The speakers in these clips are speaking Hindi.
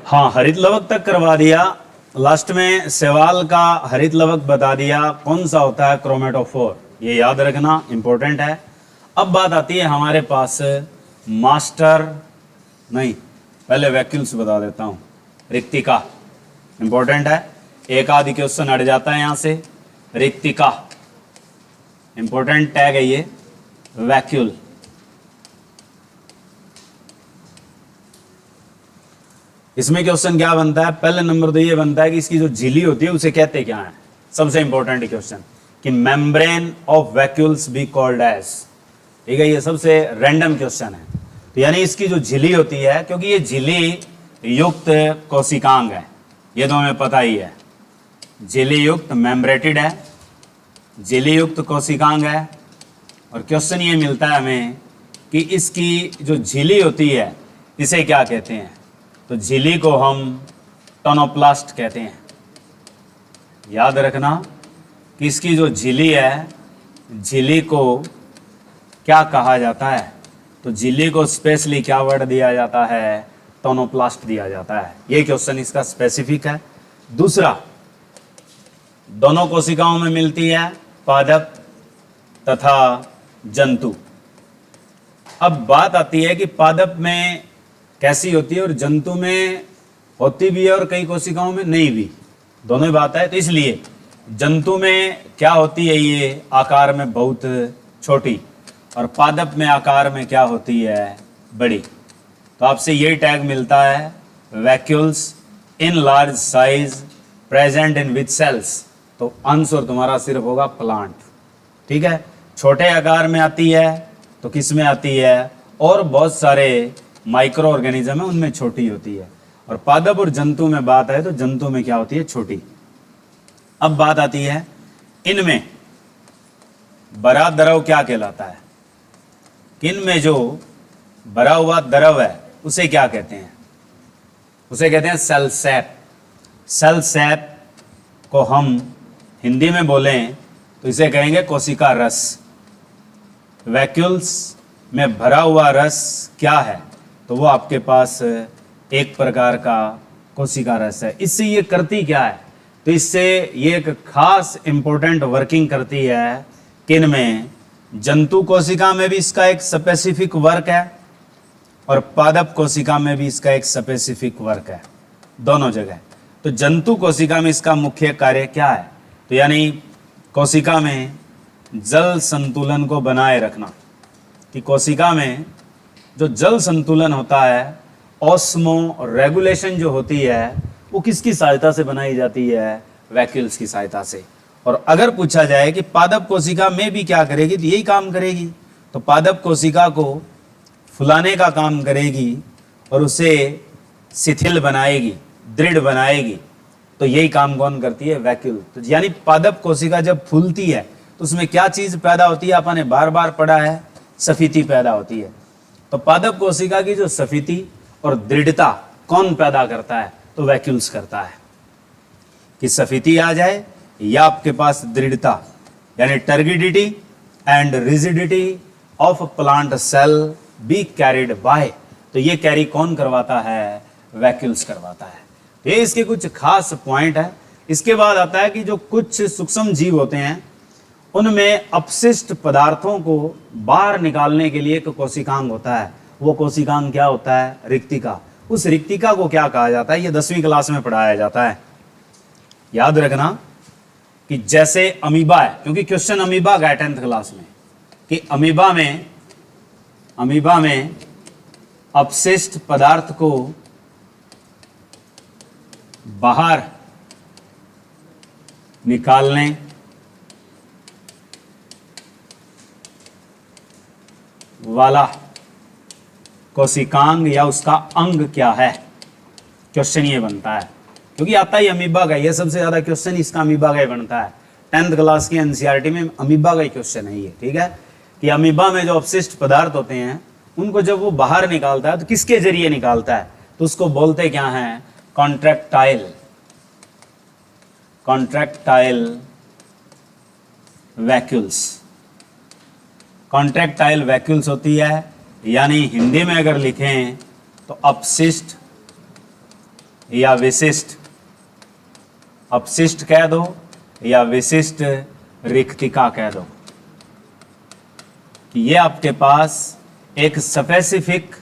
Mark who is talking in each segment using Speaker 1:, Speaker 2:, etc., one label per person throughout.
Speaker 1: हाँ, हरित लवक तक करवा दिया। लास्ट में सवाल का हरित लवक बता दिया कौन सा होता है क्रोमेटोफोर, ये याद रखना इंपॉर्टेंट है। अब बात आती है हमारे पास मास्टर, नहीं पहले वैक्यूल्स बता देता हूँ। रिक्तिका इंपॉर्टेंट है, एक आदि क्वेश्चन हट जाता है यहाँ से। रिक्तिका इंपॉर्टेंट टैग है ये। वैक्यूल, इसमें क्वेश्चन क्या बनता है, पहले नंबर तो ये बनता है कि इसकी जो झिल्ली होती है उसे कहते क्या है। सबसे इंपॉर्टेंट क्वेश्चन कि membrane of vacuoles be called as, ठीक है, ये सबसे रैंडम क्वेश्चन है। तो यानी इसकी जो झिल्ली होती है, क्योंकि ये झिल्ली युक्त कोशिकांग है, ये तो हमें पता ही है। झिल्ली युक्त मेम्ब्रेटेड है, झिल्ली युक्त कोशिकांग है। और क्वेश्चन ये मिलता है हमें कि इसकी जो झिल्ली होती है इसे क्या कहते हैं। तो झिल्ली को हम टोनोप्लास्ट कहते हैं। याद रखना कि इसकी जो झिल्ली है, झिल्ली को क्या कहा जाता है। तो झिल्ली को स्पेशली क्या वर्ड दिया जाता है, टोनोप्लास्ट दिया जाता है। ये क्वेश्चन इसका स्पेसिफिक है। दूसरा, दोनों कोशिकाओं में मिलती है, पादप तथा जंतु। अब बात आती है कि पादप में कैसी होती है और जंतु में होती भी है और कई कोशिकाओं में नहीं भी, दोनों ही बात है। तो इसलिए जंतु में क्या होती है, ये आकार में बहुत छोटी, और पादप में आकार में क्या होती है, बड़ी। तो आपसे ये टैग मिलता है, vacuoles in large size present in which cells. तो आंसर तुम्हारा सिर्फ होगा प्लांट, ठीक है। छोटे आकार में आती है तो किस में आती है, और बहुत सारे माइक्रो ऑर्गेनिज्म है उनमें छोटी होती है। और पादप और जंतु में बात है तो जंतु में क्या होती है, छोटी। अब बात आती है इनमें बड़ा द्रव क्या कहलाता है। इनमें जो भरा हुआ द्रव है उसे क्या कहते हैं, उसे कहते हैं सेल सैप। सेल सैप को हम हिंदी में बोलें तो इसे कहेंगे कोशिका रस। वैक्यूल्स में भरा हुआ रस क्या है, तो वो आपके पास एक प्रकार का कोशिका रस है। इससे ये करती क्या है, तो इससे ये एक खास इंपॉर्टेंट वर्किंग करती है। किन में, जंतु कोशिका में भी इसका एक स्पेसिफिक वर्क है और पादप कोशिका में भी इसका एक स्पेसिफिक वर्क है, दोनों जगह। तो जंतु कोशिका में इसका मुख्य कार्य क्या है, तो यानी कोशिका में जल संतुलन को बनाए रखना। कि कोशिका में जो जल संतुलन होता है, ऑस्मो रेगुलेशन जो होती है, वो किसकी सहायता से बनाई जाती है, वैक्यूल्स की सहायता से। और अगर पूछा जाए कि पादप कोशिका में भी क्या करेगी, तो यही काम करेगी। तो पादप कोशिका को फुलाने का काम करेगी और उसे शिथिल बनाएगी, दृढ़ बनाएगी। तो यही काम कौन करती है, वैक्यूल। तो यानी पादप कोशिका जब फूलती है तो उसमें क्या चीज पैदा होती है, अपन ने बार बार पढ़ा है, सफिती पैदा होती है। तो पादप कोशिका की जो सफिती और दृढ़ता कौन पैदा करता है, तो वैक्यूल्स करता है। कि सफिती आ जाए या आपके पास दृढ़ता, यानी turgidity and rigidity of plant cell be carried by. तो ये कैरी कौन करवाता है, वैक्यूल्स करवाता है। ये इसके कुछ खास पॉइंट है। इसके बाद आता है कि जो कुछ सूक्ष्म जीव होते हैं उनमें अपशिष्ट पदार्थों को बाहर निकालने के लिए एक कोशिकांग होता है। वो कोशिकांग क्या होता है, रिक्तिका। उस रिक्तिका को क्या कहा जाता है, ये 10वीं क्लास में पढ़ाया जाता है। याद रखना कि जैसे अमीबा है, क्योंकि क्वेश्चन अमीबा का है 10th क्लास में, कि अमीबा में अपशिष्ट पदार्थ को बाहर निकालने वाला कोशिकांग या उसका अंग क्या है, क्वेश्चन ये बनता है। क्योंकि आता ही अमीबा का, ये सबसे ज्यादा क्वेश्चन इसका अमीबा का ही बनता है। 10th क्लास की एनसीईआरटी में अमीबा का ही क्वेश्चन है ये, ठीक है। कि अमीबा में जो अपशिष्ट पदार्थ होते हैं उनको जब वो बाहर निकालता है तो किसके जरिए निकालता है, तो उसको बोलते क्या है, कॉन्ट्रैक्टाइल वैक्यूल्स। कॉन्ट्रैक्टाइल वैक्यूल्स होती है, यानी हिंदी में अगर लिखें तो अपशिष्ट या विशिष्ट, अपशिष्ट कह दो या विशिष्ट रिक्तिका कह दो, कि ये आपके पास एक स्पेसिफिक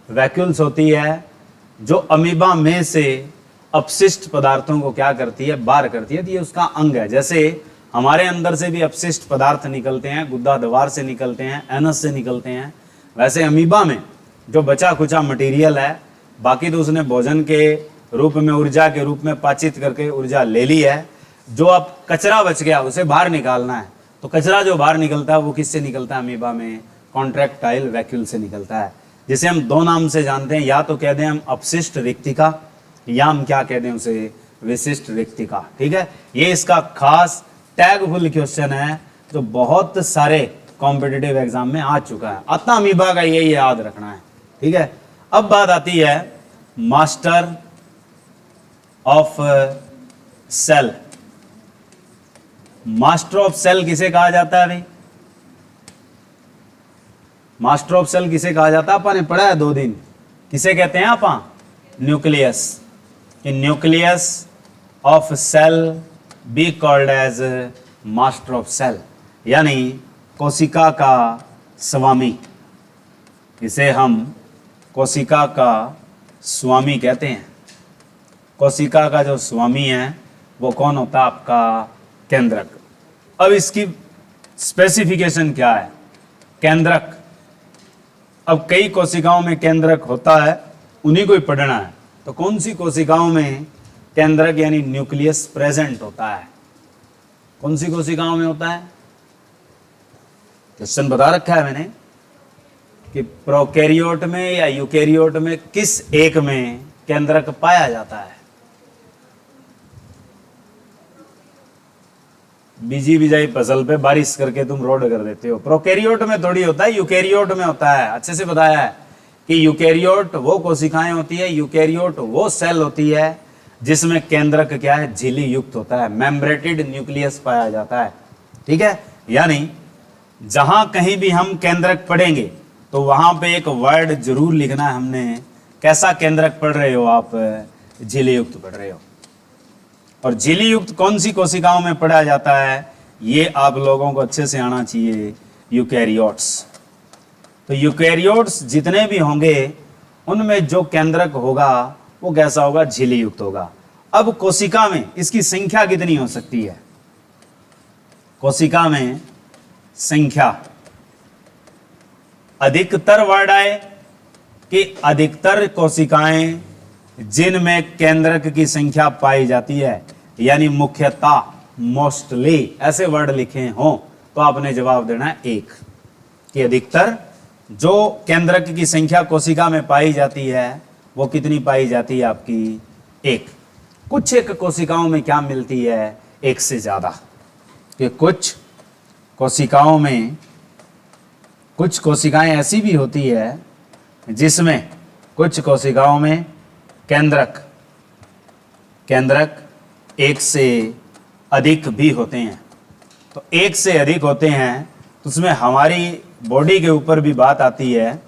Speaker 1: वैक्यूल्स होती है जो अमीबा में से अपशिष्ट पदार्थों को क्या करती है, बाहर करती है। तो ये उसका अंग है। जैसे हमारे अंदर से भी अपशिष्ट पदार्थ निकलते हैं, गुद्दा द्वार से निकलते हैं, एनस से निकलते हैं, वैसे अमीबा में जो बचा खुचा मटेरियल है, बाकी तो उसने भोजन के रूप में, ऊर्जा के रूप में पाचित करके ऊर्जा ले ली है। जो अब कचरा बच गया उसे बाहर निकालना है, तो कचरा जो बाहर निकलता है वो किससे निकलता है अमीबा में? कॉन्ट्रैक्टाइल वैक्यूल से निकलता है, जिसे हम दो नाम से जानते हैं। या तो कह दें हम अपशिष्ट रिक्तिका, या हम क्या कह दें उसे, विशिष्ट रिक्तिका। ठीक है, ये इसका खास टैगफुल क्वेश्चन है जो बहुत सारे कॉम्पिटिटिव एग्जाम में आ चुका है। अतः अमीबा का ये याद रखना है। ठीक है, अब बात आती है master of cell. Master of cell किसे कहा जाता है भाई? मास्टर ऑफ सेल किसे कहा जाता है? आपने पढ़ा है 2 दिन। किसे कहते हैं आप? Nucleus. Nucleus of cell be called as master of cell, यानी कोशिका का स्वामी। इसे हम कोशिका का स्वामी कहते हैं। कोशिका का जो स्वामी है वो कौन होता है? आपका केंद्रक। अब इसकी स्पेसिफिकेशन क्या है? केंद्रक, अब कई कोशिकाओं में केंद्रक होता है, उन्हीं को ही पढ़ना है। तो कौन सी कोशिकाओं में केंद्रक यानी न्यूक्लियस प्रेजेंट होता है? कौन सी कोशिकाओं में होता है? क्वेश्चन बता रखा है मैंने कि प्रोकैरियोट में या यूकैरियोट में किस एक में केंद्रक पाया जाता है? बीजी बिजाई फसल पे बारिश करके तुम रोड कर देते हो। प्रोकैरियोट में थोड़ी होता है, यूकैरियोट में होता है। अच्छे से बताया है कि यूकैरियोट वो कोशिकाएं होती है, यूकैरियोट वो सेल होती है जिसमें केंद्रक क्या है? झिल्ली युक्त होता है, मेम्ब्रेटेड न्यूक्लियस पाया जाता है। ठीक है, यानी जहां कहीं भी हम केंद्रक पढ़ेंगे तो वहां पे एक वर्ड जरूर लिखना है हमने। कैसा केंद्रक पढ़ रहे हो आप? झिल्ली युक्त पढ़ रहे हो। और झिल्ली युक्त कौन सी कोशिकाओं में पढ़ा जाता है? ये आप लोगों को अच्छे से आना चाहिए, यूकैरियोट्स। तो यूकैरियोट्स जितने भी होंगे उनमें जो केंद्रक होगा वो कैसा होगा? झिल्ली युक्त होगा। अब कोशिका में इसकी संख्या कितनी हो सकती है? कोशिका में संख्या, अधिकतर वर्ड आए कि अधिकतर कोशिकाएं जिनमें केंद्रक की संख्या पाई जाती है, यानी मुख्यतः, मोस्टली, ऐसे वर्ड लिखे हों तो आपने जवाब देना है 1। कि अधिकतर जो केंद्रक की संख्या कोशिका में पाई जाती है वो कितनी पाई जाती है आपकी? 1। कुछ एक कोशिकाओं में क्या मिलती है? 1 से ज्यादा। कि कुछ कोशिकाओं में, कुछ कोशिकाएं ऐसी भी होती है जिसमें कुछ कोशिकाओं में केंद्रक 1 से अधिक भी होते हैं। तो 1 से अधिक होते हैं तो उसमें हमारी बॉडी के ऊपर भी बात आती है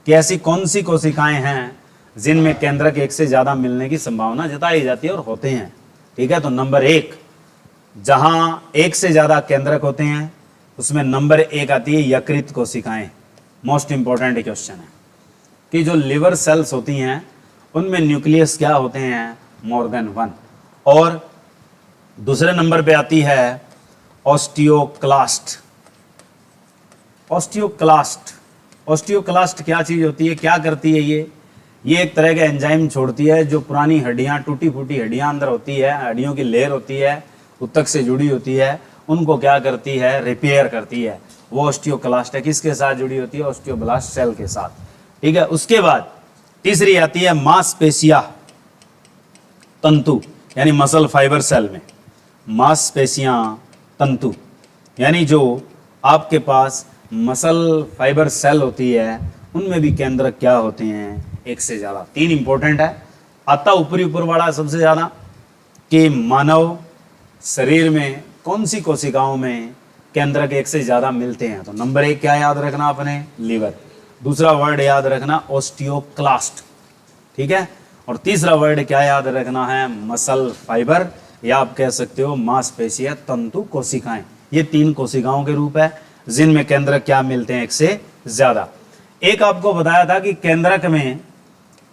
Speaker 1: कि ऐसी कौन सी कोशिकाएं हैं जिनमें केंद्रक 1 से ज़्यादा मिलने की संभावना जताई जाती है और होते हैं। ठीक है, तो नंबर 1, जहां 1 से ज़्यादा केंद्रक होते हैं उसमें नंबर 1 आती है यकृत कोशिकाएं। मोस्ट इंपॉर्टेंट क्वेश्चन है कि जो लिवर सेल्स होती हैं उनमें न्यूक्लियस क्या होते हैं? More than 1। और दूसरे नंबर पे आती है ऑस्टियोक्लास्ट। ऑस्टियोक्लास्ट, ऑस्टियोक्लास्ट क्या चीज़ होती है? क्या करती है ये एक तरह का एंजाइम छोड़ती है जो पुरानी हड्डियां, टूटी फूटी हड्डियां अंदर होती है, हड्डियों की लेयर होती है, ऊतक से जुड़ी होती है, उनको क्या करती है? रिपेयर करती है। वो ऑस्टियोक्लास्ट है। किसके साथ जुड़ी होती है? ऑस्टियोब्लास्ट सेल के साथ। ठीक है, उसके बाद तीसरी आती है मांसपेशिया तंतु, यानी मसल फाइबर सेल में मांसपेशियां तंतु, यानी जो आपके पास मसल फाइबर सेल होती है उनमें भी केंद्रक क्या होते हैं? 1 से ज़्यादा। 3 इंपॉर्टेंट है। आता ऊपर वाला सबसे ज़्यादा कि मानव शरीर में कौन सी कोशिकाओं में केंद्रक 1 से ज़्यादा मिलते हैं? तो नंबर 1 क्या याद रखना आपने? लीवर। दूसरा वर्ड याद रखना ऑस्टियोक्लास्ट। ठीक है, और तीसरा वर्ड क्या याद रखना है, मसल फाइबर, या आप कह सकते हो मांसपेशियां, तंतु, कोशिकाएं। ये 3 कोशिकाओं के रूप है जिनमें केंद्रक क्या मिलते हैं, एक से ज्यादा। एक आपको बताया था कि केंद्रक में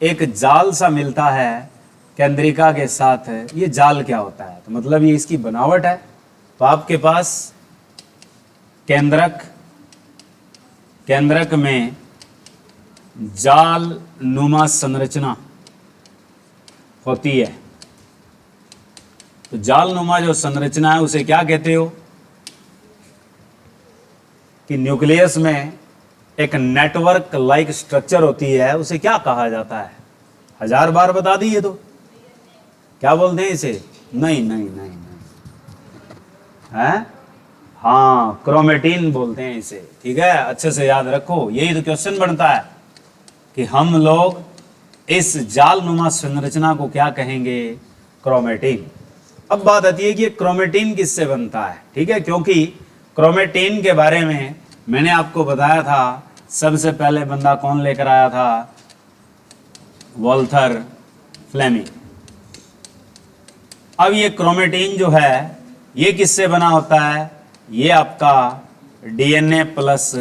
Speaker 1: एक जाल सा मिलता है केंद्रिका के साथ, ये जाल क्या होता है, तो मतलब ये इसकी बनावट है। तो आपके पास केंद्रक में जाल नुमा संरचना होती है। तो जाल नुमा जो संरचना है उसे क्या कहते हो, कि न्यूक्लियस में एक नेटवर्क लाइक स्ट्रक्चर होती है, उसे क्या कहा जाता है, 1000 बार बता दी ये तो, क्या बोलते हैं इसे, नहीं नहीं नहीं नहीं है, हाँ क्रोमेटिन बोलते हैं इसे, ठीक है, अच्छे से याद रखो। यही तो क्वेश्चन बनता है कि हम लोग इस जाल नुमा संरचना को क्या कहेंगे, क्रोमेटिन। अब बात आती है कि ये क्रोमेटिन किससे बनता है, ठीक है, क्योंकि क्रोमेटिन के बारे में मैंने आपको बताया था, सबसे पहले बंदा कौन लेकर आया था, वॉल्थर फ्लेमिंग। अब ये क्रोमेटिन जो है ये किससे बना होता है, ये आपका डीएनए प्लस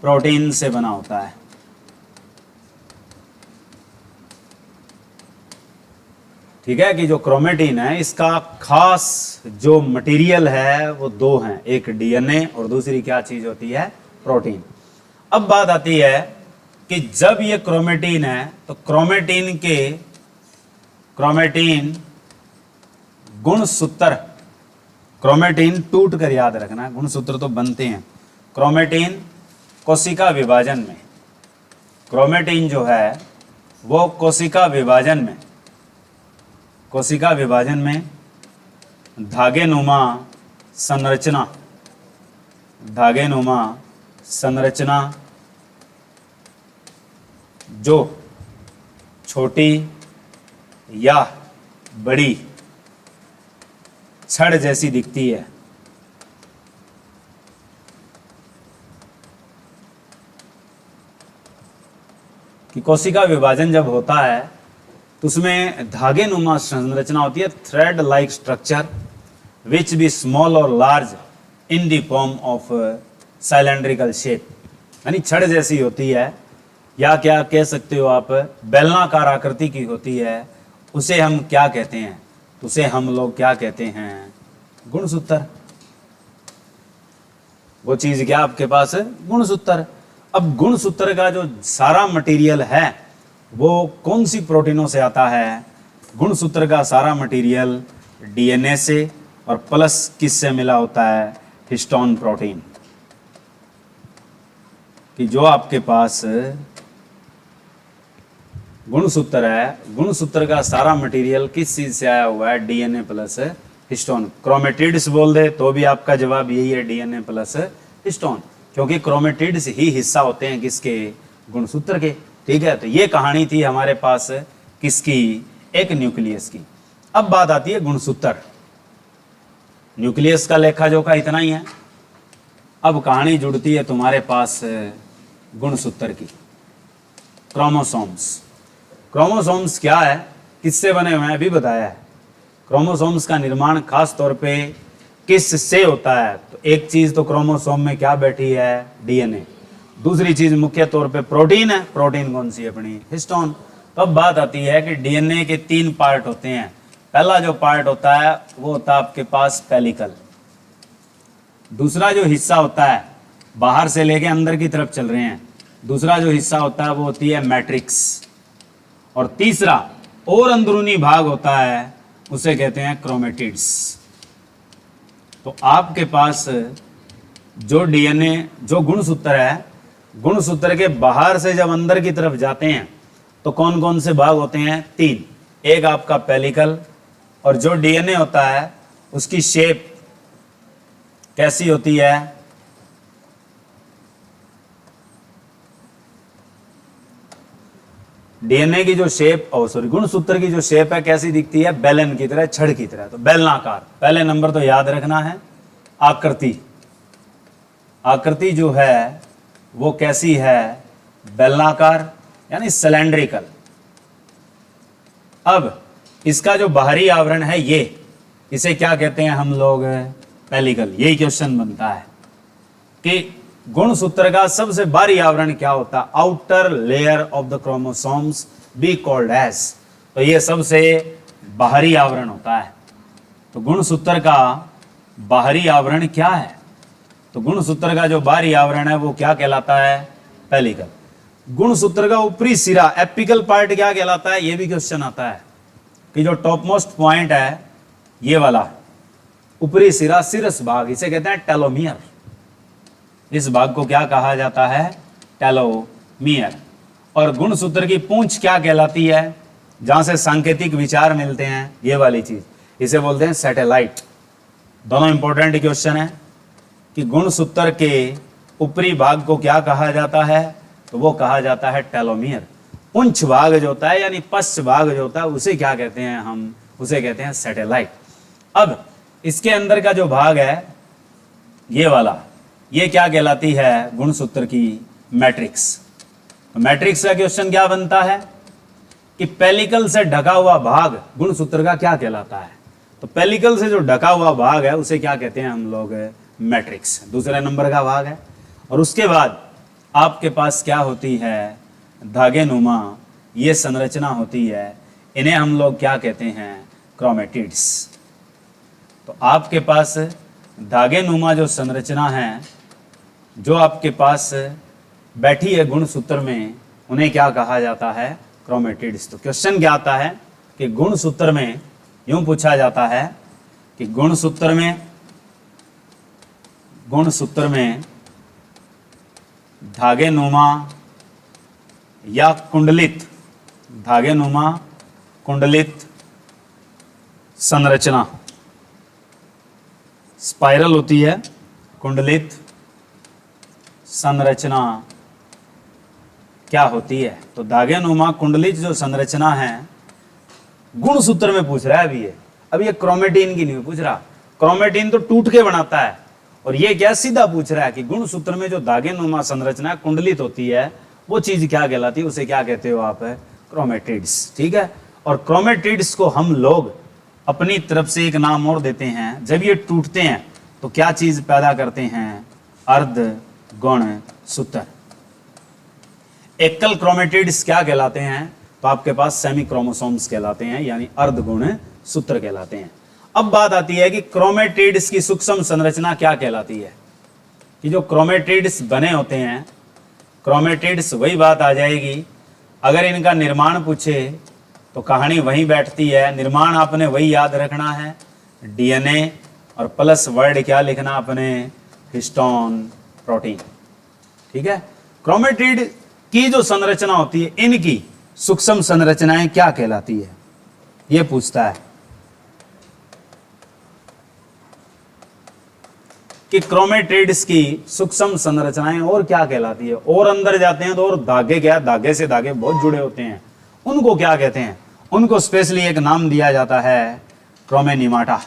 Speaker 1: प्रोटीन से बना होता है। ठीक है, कि जो क्रोमेटिन है इसका खास जो मटेरियल है वो 2 हैं, एक डीएनए और दूसरी क्या चीज होती है, प्रोटीन। अब बात आती है कि जब ये क्रोमेटिन है तो क्रोमेटिन गुणसूत्र, क्रोमेटिन टूट कर याद रखना, गुणसूत्र तो बनते हैं। क्रोमेटिन कोशिका विभाजन में, क्रोमेटिन जो है वो कोशिका विभाजन में धागेनुमा संरचना जो छोटी या बड़ी छड़ जैसी दिखती है, कि कोशिका विभाजन जब होता है तो उसमें धागेनुमा संरचना होती है, thread like structure which be small और large in the form of cylindrical shape, यानी छड़ जैसी होती है, या क्या कह सकते हो आप, बेलनाकार आकृति की होती है। उसे हम क्या कहते हैं, उसे हम लोग क्या कहते हैं, गुणसूत्र। वो चीज क्या आपके पास है, गुणसूत्र। अब गुणसूत्र का जो सारा मटेरियल है वो कौन सी प्रोटीनों से आता है, गुणसूत्र का सारा मटेरियल डीएनए से और प्लस किससे मिला होता है, हिस्टोन प्रोटीन। कि जो आपके पास गुणसूत्र है, गुणसूत्र का सारा मटेरियल किस चीज से आया हुआ है, डीएनए प्लस हिस्टोन। क्रोमेटिड्स बोल दे तो भी आपका जवाब यही है, डीएनए प्लस हिस्टोन, क्योंकि क्रोमेटिड्स ही हिस्सा होते हैं किसके, गुणसूत्र के। ठीक है, तो ये कहानी थी हमारे पास किसकी, एक न्यूक्लियस की। अब बात आती है गुणसूत्र। न्यूक्लियस का लेखा जोखा इतना ही है, अब कहानी जुड़ती है तुम्हारे पास गुणसूत्र की। क्रोमोसोम्स क्या है, किससे बने हुए हैं, अभी बताया है। क्रोमोसोम्स का निर्माण खास तौर पे किस से होता है, तो एक चीज तो क्रोमोसोम में क्या बैठी है, डीएनए। दूसरी चीज मुख्य तौर पे प्रोटीन है, प्रोटीन कौन सी, अपनी हिस्टोन। तो अब बात आती है कि डीएनए के 3 पार्ट होते हैं। पहला जो पार्ट होता है वो होता है आपके पास पेलिकल। दूसरा जो हिस्सा होता है, बाहर से लेके अंदर की तरफ चल रहे हैं, दूसरा जो हिस्सा होता है वो होती है मैट्रिक्स। और तीसरा और अंदरूनी भाग होता है उसे कहते हैं क्रोमेटिड्स। तो आपके पास जो डीएनए, जो गुणसूत्र है, गुणसूत्र के बाहर से जब अंदर की तरफ जाते हैं तो कौन कौन से भाग होते हैं, 3। एक आपका पेलिकल, और जो डीएनए होता है उसकी शेप कैसी होती है, डीएनए की जो शेप, गुणसूत्र की जो शेप है कैसी दिखती है, बेलन की तरह, छड़ की तरह, तो बेलनाकार। पहले नंबर तो याद रखना है आकृति। आकृति जो है वो कैसी है, बेलनाकार, यानी सिलेंड्रिकल। अब इसका जो बाहरी आवरण है ये, इसे क्या कहते हैं हम लोग? पेलिकल। यही क्वेश्चन बनता है कि गुणसूत्र का सबसे बाहरी आवरण क्या होता है? Outer layer of the chromosomes be called as. तो ये सबसे बाहरी आवरण होता है। तो गुणसूत्र का बाहरी आवरण क्या है? तो गुणसूत्र का जो बाहरी आवरण है वो क्या कहलाता है? पेलिकल। गुणसूत्र का ऊपरी सिरा एपिकल पार्ट क्या कहलाता है? ये भी क्वेश्चन आता है कि जो टॉप मोस्ट पॉइंट है ये वाला ऊपरी सिरा, सिरस भाग, इसे कहते हैं टेलोमियर। इस भाग को क्या कहा जाता है? टेलोमियर। और गुणसूत्र की पूंछ क्या कहलाती है? जहां से सांकेतिक विचार मिलते हैं, ये वाली चीज, इसे बोलते हैं सैटेलाइट। दोनों इंपॉर्टेंट क्वेश्चन है कि गुणसूत्र के ऊपरी भाग को क्या कहा जाता है? तो वो कहा जाता है टेलोमियर। पुंछ भाग जो होता है यानी पश्च भाग जो होता है उसे क्या कहते हैं? हम उसे कहते हैं सैटेलाइट। अब इसके अंदर का जो भाग है ये वाला, ये क्या कहलाती है? गुणसूत्र की मैट्रिक्स। मैट्रिक्स का क्वेश्चन क्या बनता है कि पेलिकल से ढका हुआ भाग गुणसूत्र का क्या कहलाता है? तो पेलिकल से जो ढका हुआ भाग है उसे क्या कहते हैं हम लोग? मैट्रिक्स। दूसरे नंबर का भाग है। और उसके बाद आपके पास क्या होती है? धागे नुमा ये संरचना होती है, इन्हें हम लोग क्या कहते हैं? क्रोमेटिड्स। तो आपके पास धागे नुमा जो संरचना है जो आपके पास बैठी है गुणसूत्र में, उन्हें क्या कहा जाता है? क्रोमेटिड्स। तो क्वेश्चन क्या आता है कि गुणसूत्र में यूं पूछा जाता है कि गुणसूत्र में धागे नुमा या कुंडलित, धागे नुमा कुंडलित संरचना, स्पाइरल होती है, कुंडलित संरचना क्या होती है? तो धागे नुमा कुंडलित जो संरचना है गुणसूत्र में पूछ रहा है अभी ये। अब ये क्रोमेटिन की नहीं पूछ रहा, क्रोमेटिन तो टूट के बनाता है, और ये क्या सीधा पूछ रहा है कि गुणसूत्र में जो धागे नुमा संरचना कुंडलित होती है वो चीज क्या कहलाती है? उसे क्या कहते हो आप? क्रोमेटिड्स। ठीक है। और क्रोमेटिड्स को हम लोग अपनी तरफ से एक नाम और देते हैं। जब ये टूटते हैं तो क्या चीज पैदा करते हैं? अर्ध गुण सूत्र। एकल क्रोमेटिड्स क्या कहलाते हैं? तो आपके पास सेमी क्रोमोसोम्स कहलाते हैं, यानी अर्ध गुण सूत्र कहलाते हैं। अब बात आती है कि क्रोमेटिड्स की सूक्ष्म संरचना क्या कहलाती है? कि जो क्रोमेटिड्स बने होते हैं, क्रोमेटिड्स, वही बात आ जाएगी। अगर इनका निर्माण पूछे तो कहानी वहीं बैठती है। निर्माण आपने वही याद रखना है, डीएनए, और प्लस वर्ड क्या लिखना आपने? Histone protein. ठीक है। क्रोमेटिड की जो संरचना होती है, इनकी सूक्ष्म संरचनाएं क्या कहलाती है? ये पूछता है कि क्रोमेटिड्स की सूक्ष्म संरचनाएं और क्या कहलाती है। और अंदर जाते हैं तो और धागे, क्या धागे से धागे बहुत जुड़े होते हैं, उनको क्या कहते हैं? उनको स्पेशली एक नाम दिया जाता है क्रोमेनिमाटा।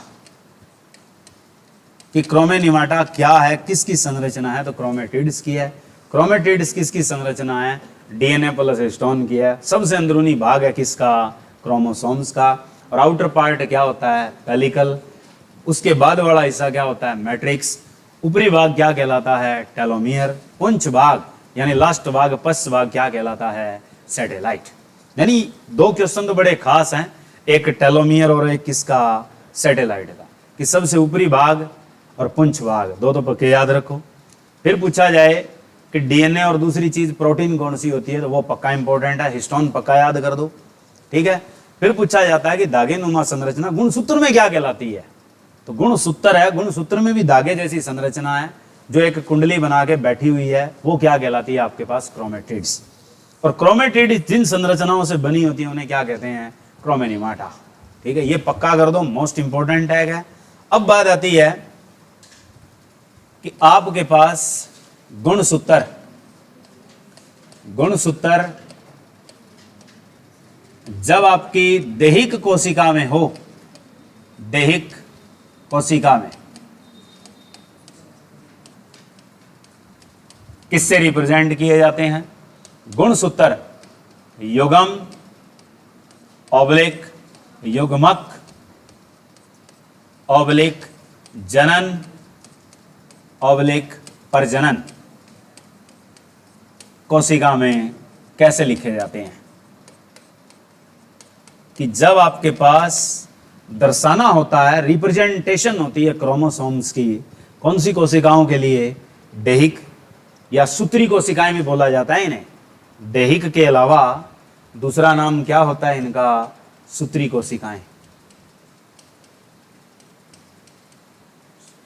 Speaker 1: कि क्रोमेनिमाटा क्या है, किसकी संरचना है? तो क्रोमेटिड्स की है। क्रोमेटिड्स किसकी संरचना है? डीएनए प्लस हिस्टोन की है। सबसे अंदरूनी भाग है किसका? क्रोमोसोम्स का। और आउटर पार्ट क्या होता है? पेलिकल। उसके बाद वाला हिस्सा क्या होता है? मैट्रिक्स। ऊपरी भाग क्या कहलाता है? टेलोमियर। पुंछ भाग यानी लास्ट भाग, पश्च भाग क्या कहलाता है? सैटेलाइट। यानी दो क्वेश्चन तो बड़े खास हैं, एक टेलोमियर और एक किसका? सैटेलाइट का, कि सबसे ऊपरी भाग और पुंछ भाग, दो तो पक्के याद रखो। फिर पूछा जाए कि डीएनए और दूसरी चीज प्रोटीन कौन सी होती है, तो वो पक्का इंपॉर्टेंट है, हिस्टोन पक्का याद कर दो। ठीक है। फिर पूछा जाता है कि धागे नुमा संरचना गुणसूत्र में क्या कहलाती है? तो गुणसूत्र है, गुणसूत्र में भी धागे जैसी संरचना है जो एक कुंडली बना के बैठी हुई है, वो क्या कहलाती है आपके पास? क्रोमेटिड्स। और क्रोमेटिड्स जिन संरचनाओं से बनी होती है उन्हें क्या कहते हैं? क्रोमेनिमाटा। ठीक है, ये पक्का कर दो, मोस्ट इंपॉर्टेंट टैग है। अब बात आती है कि आपके पास गुणसूत्र जब आपकी दैहिक कोशिका में हो, दैहिक कोशिका में किससे रिप्रेजेंट किए जाते हैं? गुणसूत्र युग्म ऑब्लिक युग्मक ऑब्लिक जनन ऑब्लिक प्रजनन कोशिका में कैसे लिखे जाते हैं? कि जब आपके पास दर्शाना होता है, रिप्रेजेंटेशन होती है क्रोमोसोम्स की, कौन सी कोशिकाओं के लिए? देहिक या सूत्री कोशिकाएं भी बोला जाता है इन्हें। देहिक के अलावा दूसरा नाम क्या होता है इनका? सूत्री कोशिकाएं।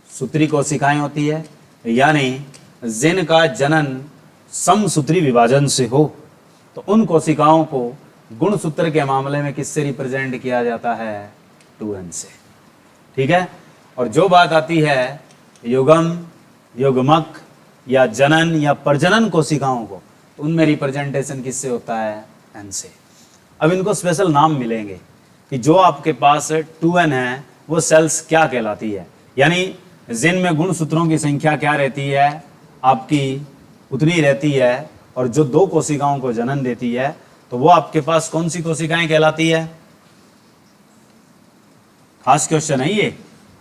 Speaker 1: सूत्री कोशिकाएं होती है, यानी जिनका जनन समसूत्री विभाजन से हो, तो उन कोशिकाओं को गुणसूत्र के मामले में किससे रिप्रेजेंट किया जाता है? 2n से। ठीक है। और जो बात आती है युगम युग्मक या जनन या प्रजनन कोशिकाओं को, तो उनमें रिप्रेजेंटेशन किससे होता है? n से। अब इनको स्पेशल नाम मिलेंगे कि जो आपके पास 2n है वो सेल्स क्या कहलाती है, यानी जिनमें गुणसूत्रों की संख्या क्या रहती है? आपकी उतनी रहती है, और जो 2 कोशिकाओं को जन्म देती है, तो वो आपके पास कौन सी कोशिकाएं कहलाती है? खास क्वेश्चन है ये।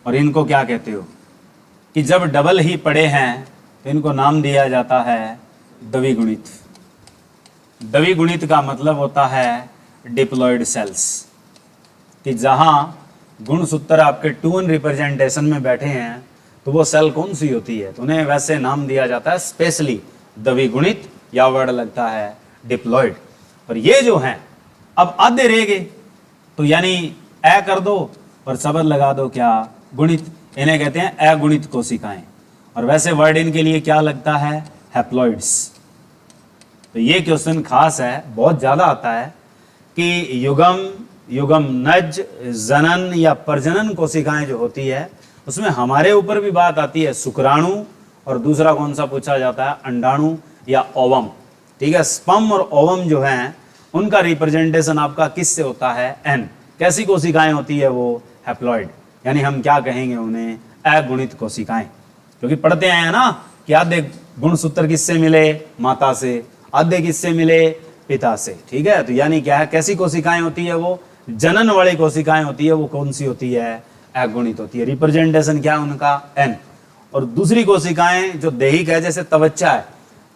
Speaker 1: और इनको क्या कहते हो? कि जब डबल ही पड़े हैं तो इनको नाम दिया जाता है द्विगुणित। द्विगुणित का मतलब होता है डिप्लॉयड सेल्स, कि जहां गुणसूत्र आपके 2n रिप्रेजेंटेशन में बैठे हैं, तो वो सेल कौन सी होती है? तो उन्हें वैसे नाम दिया जाता है स्पेशली द्विगुणित, या वर्ड लगता है डिप्लॉयड। और ये जो हैं अब आधे रह गए, तो यानी ए कर दो और शब्द लगा दो क्या? गुणित। इन्हें कहते हैं अगुणित कोशिकाएं। और वैसे वर्ड इनके लिए क्या लगता है? हैप्लॉइड्स। तो ये क्वेश्चन खास है, बहुत ज्यादा आता है कि युग्मनज जनन या प्रजनन कोशिकाएं जो होती है, उसमें हमारे ऊपर भी बात आती है शुक्राणु, और दूसरा कौन सा पूछा जाता है? अंडाणु या ओवम। ठीक है। स्पर्म और ओवम जो हैं उनका रिप्रेजेंटेशन आपका किससे होता है? n। कैसी कोशिकाएं होती है वो? हैप्लॉइड, यानी हम क्या कहेंगे उन्हें? अगुणित कोशिकाएं। क्योंकि पढ़ते आए हैं ना कि आधे गुणसूत्र किससे मिले? माता से। आधे किससे मिले? पिता से। ठीक है। तो यानी क्या है? कैसी कोशिकाएं होती है वो? जनन वाली कोशिकाएं होती है। वो कौन सी होती है? अगुणित होती है। रिप्रेजेंटेशन क्या है उनका? n। और दूसरी कोशिकाएं जो देहिक है, जैसे त्वचा है,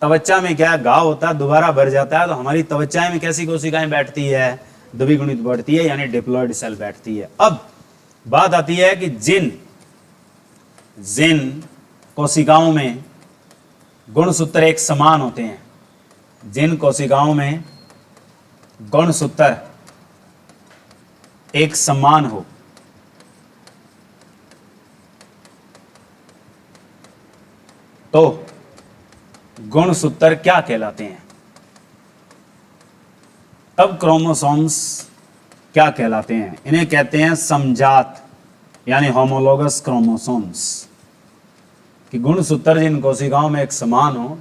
Speaker 1: त्वचा में क्या घाव होता है, दोबारा भर जाता है, तो हमारी त्वचाएं में कैसी कोशिकाएं बैठती है? द्विगुणित बैठती है, यानी डिप्लॉयड सेल बैठती है। अब बात आती है कि जिन कोशिकाओं में गुणसूत्र एक समान होते हैं, जिन कोशिकाओं में गुणसूत्र एक समान हो, तो गुणसूत्र क्या कहलाते हैं? तब क्रोमोसोम्स क्या कहलाते हैं? इन्हें कहते हैं समजात, यानी होमोलोगस क्रोमोसोम्स। कि गुणसूत्र जिन कोशिकाओं में एक समान हो,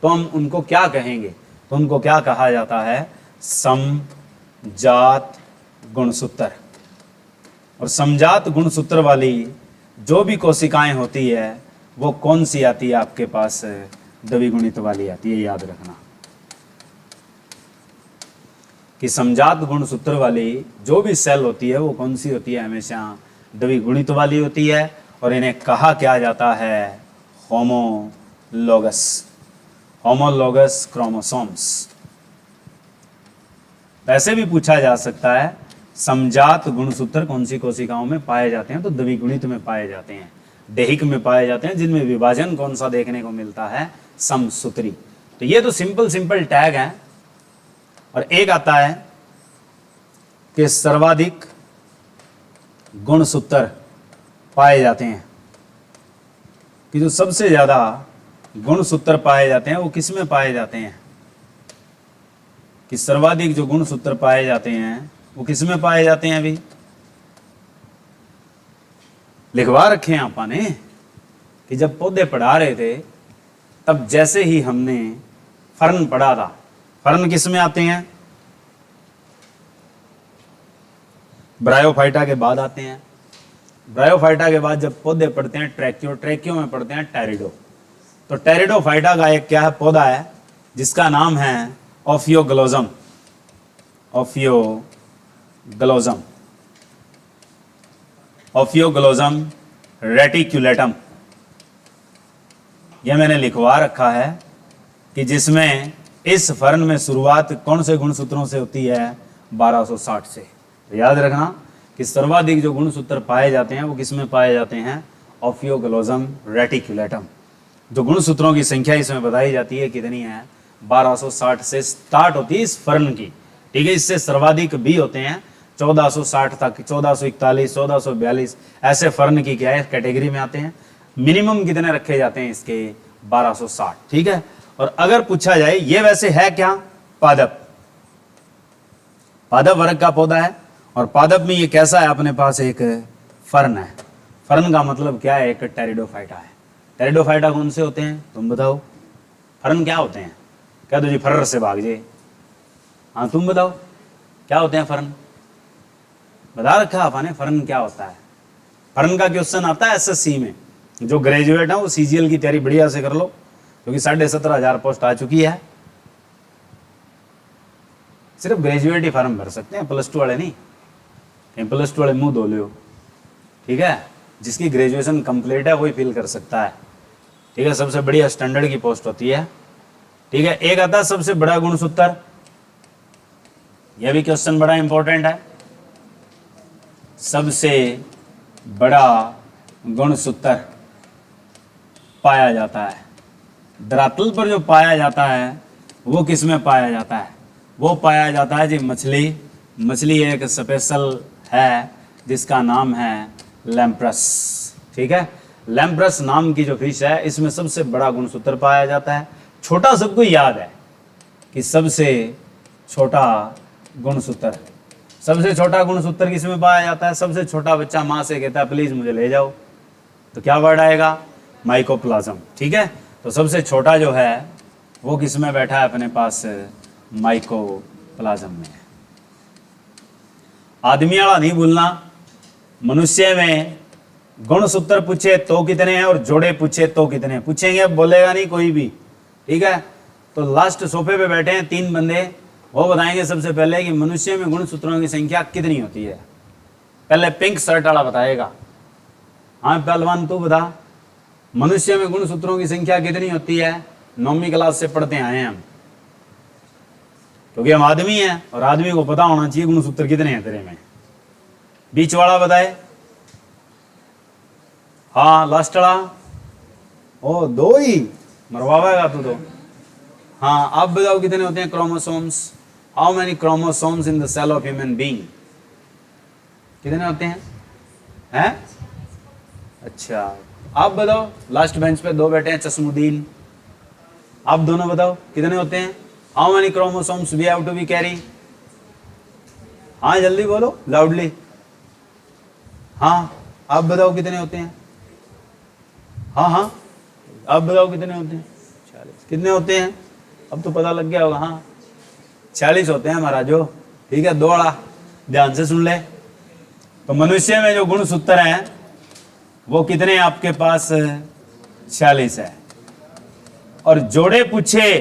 Speaker 1: तो हम उनको क्या कहेंगे? तो उनको क्या कहा जाता है? समजात गुणसूत्र। और समजात गुणसूत्र वाली जो भी कोशिकाएं होती है, वो कौन सी आती है आपके पास? द्विगुणित वाली आती है। याद रखना कि समजात गुणसूत्र वाली जो भी सेल होती है, वो कौन सी होती है? हमेशा द्विगुणित वाली होती है। और इन्हें कहा क्या जाता है? Homologous chromosomes. वैसे भी पूछा जा सकता है समजात गुणसूत्र कौन सी कोशिकाओं में पाए जाते हैं? तो द्विगुणित में पाए जाते हैं, देहिक में पाए जाते हैं, जिनमें विभाजन कौन सा देखने को मिलता है? समसूत्री। तो ये तो सिंपल टैग है। और एक आता है कि सर्वाधिक गुणसूत्र पाए जाते हैं, कि जो सबसे ज्यादा गुणसूत्र पाए जाते हैं वो किस में पाए जाते हैं? कि सर्वाधिक जो गुणसूत्र पाए जाते हैं वो किस में पाए जाते हैं? अभी लिखवा रखे हैं आपा ने कि जब पौधे पढ़ा रहे थे, तब जैसे ही हमने फर्न पढ़ा था। फर्न किस में आते हैं? ब्रायोफाइटा के बाद आते हैं। ब्रायोफाइटा के बाद जब पौधे पढ़ते हैं ट्रैकियो में पढ़ते हैं टेरिडो। तो टेरिडोफाइटा का एक क्या है? पौधा है जिसका नाम है ओफियोग्लोसम। ग्लोजम, ऑफियोग्लोजम रेटिकुलेटम, यह मैंने लिखवा रखा है कि जिसमें इस फर्न में शुरुआत कौन से गुणसूत्रों से होती है, 1260 से। तो याद रखना कि सर्वाधिक जो गुणसूत्र पाए जाते हैं वो किसमें पाए जाते हैं, ऑफियोग्लोजम रेटिकुलेटम। जो गुणसूत्रों की संख्या इसमें बताई जाती है कितनी है, 1260 से स्टार्ट होती है इस फर्न की, ठीक है। इससे सर्वाधिक भी होते हैं 1460 तक, 1441, 1442, ऐसे फर्न की क्या है कैटेगरी में आते हैं। मिनिमम कितने रखे जाते हैं इसके, 1260, ठीक है। और अगर पूछा जाए ये वैसे है क्या, पादप, पादप वर्ग का पौधा है। और पादप में ये कैसा है, अपने पास एक फर्न है। फर्न का मतलब क्या है, एक टेरिडोफाइटा है। टेरिडोफाइटा कौन से होते हैं तुम बताओ, फर्न क्या होते हैं, कह दो जी फर्र से भाग जे, हाँ तुम बताओ क्या होते हैं फर्न, बता रखा आपने फर्न क्या होता है। फर्न का क्वेश्चन आता है एसएससी में, जो ग्रेजुएट है वो सीजीएल की तैयारी बढ़िया से कर लो, क्योंकि 17,500 पोस्ट आ चुकी है। सिर्फ ग्रेजुएट ही फॉर्म भर सकते हैं, +2 वाले नहीं, +2 वाले मुंह धो लो, ठीक है। जिसकी ग्रेजुएशन कंप्लीट है वही फिल कर सकता है, ठीक है। सबसे बढ़िया स्टैंडर्ड की पोस्ट होती है, ठीक है। एक आता है सबसे बड़ा गुणसूत्र, यह भी क्वेश्चन बड़ा इंपॉर्टेंट है। सबसे बड़ा गुणसूत्र पाया जाता है धरातल पर, जो पाया जाता है वो किस में पाया जाता है, वो पाया जाता है जी मछली। मछली एक स्पेशल है जिसका नाम है लैम्प्रस, ठीक है। लैम्प्रस नाम की जो फिश है इसमें सबसे बड़ा गुणसूत्र पाया जाता है। छोटा सबको याद है कि सबसे छोटा गुणसूत्र, सबसे छोटा गुणसूत्र किसमें पाया जाता है, सबसे छोटा बच्चा माँ से कहता है प्लीज मुझे ले जाओ, तो क्या वर्ड आएगा, माइकोप्लाज्म, ठीक है। तो सबसे छोटा जो है वो किसमें बैठा है अपने पास, माइकोप्लाज्म में। आदमी वाला नहीं भूलना, मनुष्य में गुणसूत्र पूछे तो कितने हैं और जोड़े पूछे तो कितने हैं, पूछेंगे बोलेगा नहीं कोई भी, ठीक है। तो लास्ट सोफे पे बैठे हैं 3 बंदे, वो बताएंगे सबसे पहले कि मनुष्य में गुणसूत्रों की संख्या कितनी होती है। पहले पिंक शर्ट वाला बताएगा, हाँ पहलवान तू बता, मनुष्य में गुणसूत्रों की संख्या कितनी होती है। 9वीं क्लास से पढ़ते आए हैं हम, क्योंकि हम आदमी हैं और आदमी को पता होना चाहिए गुणसूत्र कितने हैं तेरे में। बीच वाला बताए, हाँ लास्ट वाला, ओ 2 ही मरवाएगा तू तो। हाँ आप बताओ कितने होते हैं chromosomes, how many chromosomes in the cell of human being, कितने होते हैं, हैं? अच्छा आप बताओ, लास्ट बेंच पे 2 बैठे हैं चश्मुद्दीन, आप दोनों बताओ कितने होते हैं, how many chromosomes we have to be carry, हाँ जल्दी बोलो लाउडली, हाँ आप बताओ कितने होते हैं, हाँ हाँ आप बताओ कितने होते हैं, 40, कितने होते हैं, अब तो पता लग गया होगा, हाँ 40 होते हैं हमारा जो, ठीक है। 2 वाला ध्यान से सुन ले। तो मनुष्य में जो गुणसूत्र हैं वो कितने आपके पास, 40 है। और जोड़े पूछे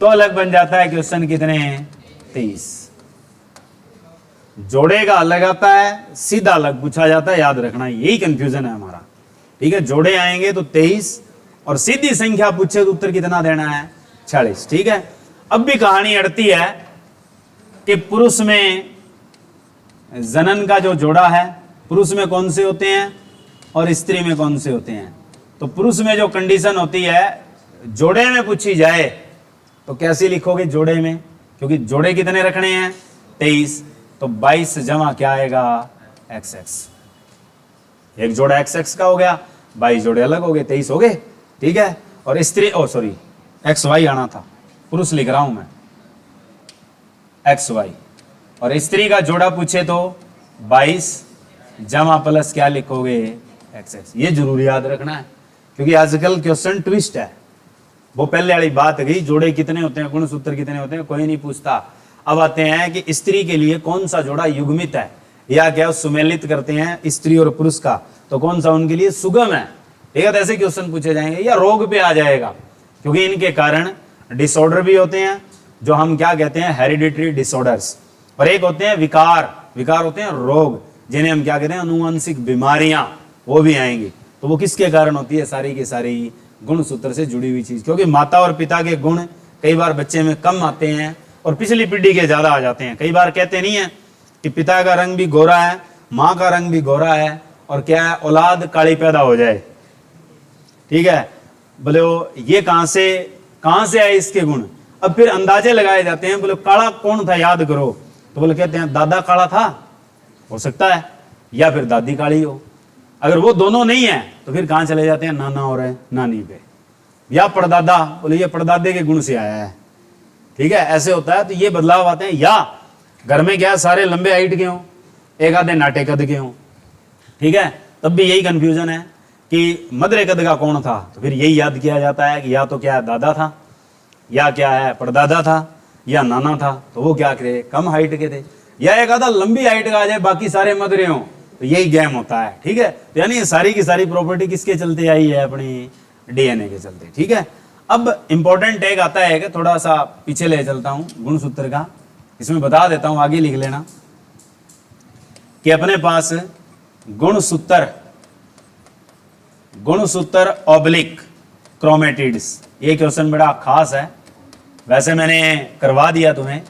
Speaker 1: तो अलग बन जाता है क्वेश्चन, कितने हैं, 23। जोड़े का अलग आता है, सीधा अलग पूछा जाता है, याद रखना यही कंफ्यूजन है हमारा, ठीक है। जोड़े आएंगे तो 23 और सीधी संख्या पूछे तो उत्तर कितना देना है, 40, ठीक है। अब भी कहानी अड़ती है कि पुरुष में जनन का जो जोड़ा है, पुरुष में कौन से होते हैं और स्त्री में कौन से होते हैं। तो पुरुष में जो कंडीशन होती है जोड़े में पूछी जाए तो कैसे लिखोगे जोड़े में, क्योंकि जोड़े कितने रखने हैं, 23, तो 22 जमा क्या आएगा, XX। एक जोड़ा XX का हो गया, 22 जोड़े अलग हो गए, 23 हो गए, ठीक है। और स्त्री, ओ सॉरी XY आना था, पुरुष लिख रहा हूं मैं, XY। और स्त्री का जोड़ा पूछे तो 22 जमा प्लस क्या लिखोगे, XX। ये जरूर याद रखना है, क्योंकि आजकल क्वेश्चन ट्विस्ट है। वो पहले वाली बात गई, जोड़े कितने होते हैं, गुणसूत्र कितने होते हैं, कोई नहीं पूछता। अब आते हैं कि स्त्री के लिए कौन सा जोड़ा युग्मित है या क्या सुमेलित करते हैं स्त्री और पुरुष का, तो कौन सा उनके लिए सुगम है, ठीक है। तो ऐसे क्वेश्चन पूछे जाएंगे या रोग पे आ जाएगा, क्योंकि इनके कारण डिसऑर्डर भी होते हैं, जो हम क्या कहते हैं हेरिडिटरी डिसऑर्डर्स, और एक होते हैं विकार, विकार होते हैं रोग, जिन्हें हम क्या कहते हैं अनुवांशिक बीमारियां, वो भी आएंगी। तो वो किसके कारण होती है? सारी की सारी गुणसूत्र से जुड़ी हुई चीज, क्योंकि माता और पिता के गुण कई बार बच्चे में कम आते हैं और पिछली पीढ़ी के ज्यादा आ जाते हैं। कई बार कहते नहीं है कि पिता का रंग भी गोरा है, माँ का रंग भी गोरा है, और क्या है, औलाद काली पैदा हो जाए। ठीक है, बोले वो ये कहां से आए इसके गुण? अब फिर अंदाजे लगाए जाते हैं, बोले काला कौन था याद करो, तो बोले कहते हैं दादा काला था, हो सकता है, या फिर दादी काली हो। अगर वो दोनों नहीं है तो फिर कहां चले जाते हैं? नाना और नानी पे, या परदादा, बोले ये परदादे के गुण से आया है। ठीक है, ऐसे होता है। तो ये बदलाव आते हैं। या घर में क्या सारे लंबे हाइट के हों, एक आधे नाटे कद के हों, ठीक है, तब भी यही कंफ्यूजन है कि मदरे कद का कौन था, तो फिर यही याद किया जाता है कि या तो क्या है दादा था, या क्या है परदादा था, या नाना था, तो वो क्या करे कम हाइट के थे, या एक आधा लंबी हाइट का आ जाए बाकी सारे मदरे हों, तो यही गेम होता है। ठीक है, तो यानी ये सारी की सारी प्रॉपर्टी किसके चलते आई है? अपनी डीएनए के चलते। ठीक है, अब इंपॉर्टेंट टैग आता है कि थोड़ा सा पीछे ले चलता हूं गुणसूत्र का, इसमें बता देता हूं, आगे लिख लेना कि अपने पास गुणसूत्र ऑब्लिक क्रोमेटिड्स, ये क्वेश्चन बड़ा खास है। वैसे मैंने करवा दिया तुम्हें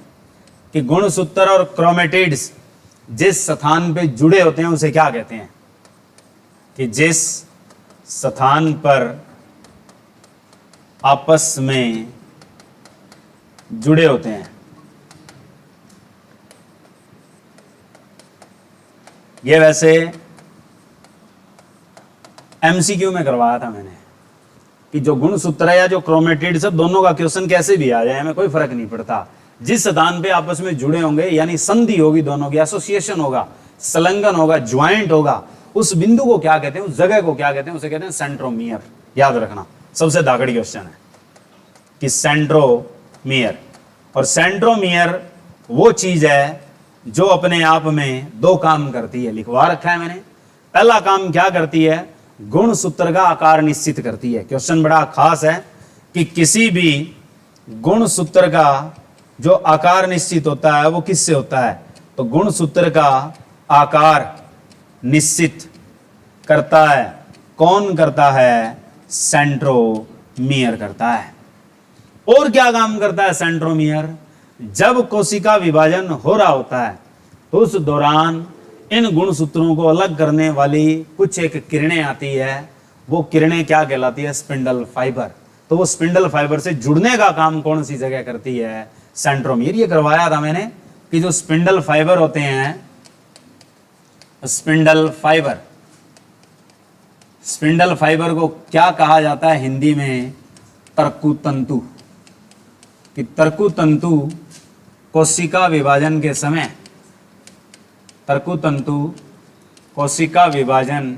Speaker 1: कि गुणसूत्र और क्रोमेटिड्स जिस स्थान पे जुड़े होते हैं उसे क्या कहते हैं? कि जिस स्थान पर आपस में जुड़े होते हैं, ये वैसे एमसीक्यू में करवाया था मैंने कि जो गुणसूत्र है या जो क्रोमेटिड्स है, दोनों का क्वेश्चन कैसे भी आ जाए हमें कोई फर्क नहीं पड़ता। जिस स्थान पे आपस में जुड़े होंगे, यानी संधि होगी दोनों की, एसोसिएशन होगा, संलग्न होगा, ज्वाइंट होगा, उस बिंदु को क्या कहते हैं, उस जगह को क्या कहते हैं? उसे कहते हैं सेंट्रोमियर। याद रखना, सबसे दागड़ी क्वेश्चन है कि सेंट्रोमियर। और सेंट्रोमियर वो चीज है जो अपने आप में दो काम करती है, लिखवा रखा है मैंने। पहला काम क्या करती है? गुणसूत्र का आकार निश्चित करती है। क्वेश्चन बड़ा खास है कि किसी भी गुणसूत्र का जो आकार निश्चित होता है वो किससे होता है? तो गुणसूत्र का आकार निश्चित करता है, कौन करता है? सेंट्रोमियर करता है। और क्या काम करता है सेंट्रोमियर? जब कोशिका विभाजन हो रहा होता है तो उस दौरान इन गुणसूत्रों को अलग करने वाली कुछ एक किरणें आती है, वो किरणें क्या कहलाती है? Spindle fibre. तो वो स्पिंडल फाइबर से जुड़ने का काम कौन सी जगह करती है? सेंट्रोमियर। ये करवाया था मैंने कि जो स्पिंडल फाइबर होते हैं, स्पिंडल फाइबर को क्या कहा जाता है हिंदी में? तर्कु तंतु। कि तर्कु तंतु कोशिका विभाजन के समय, तर्कु तंतु कोशिका विभाजन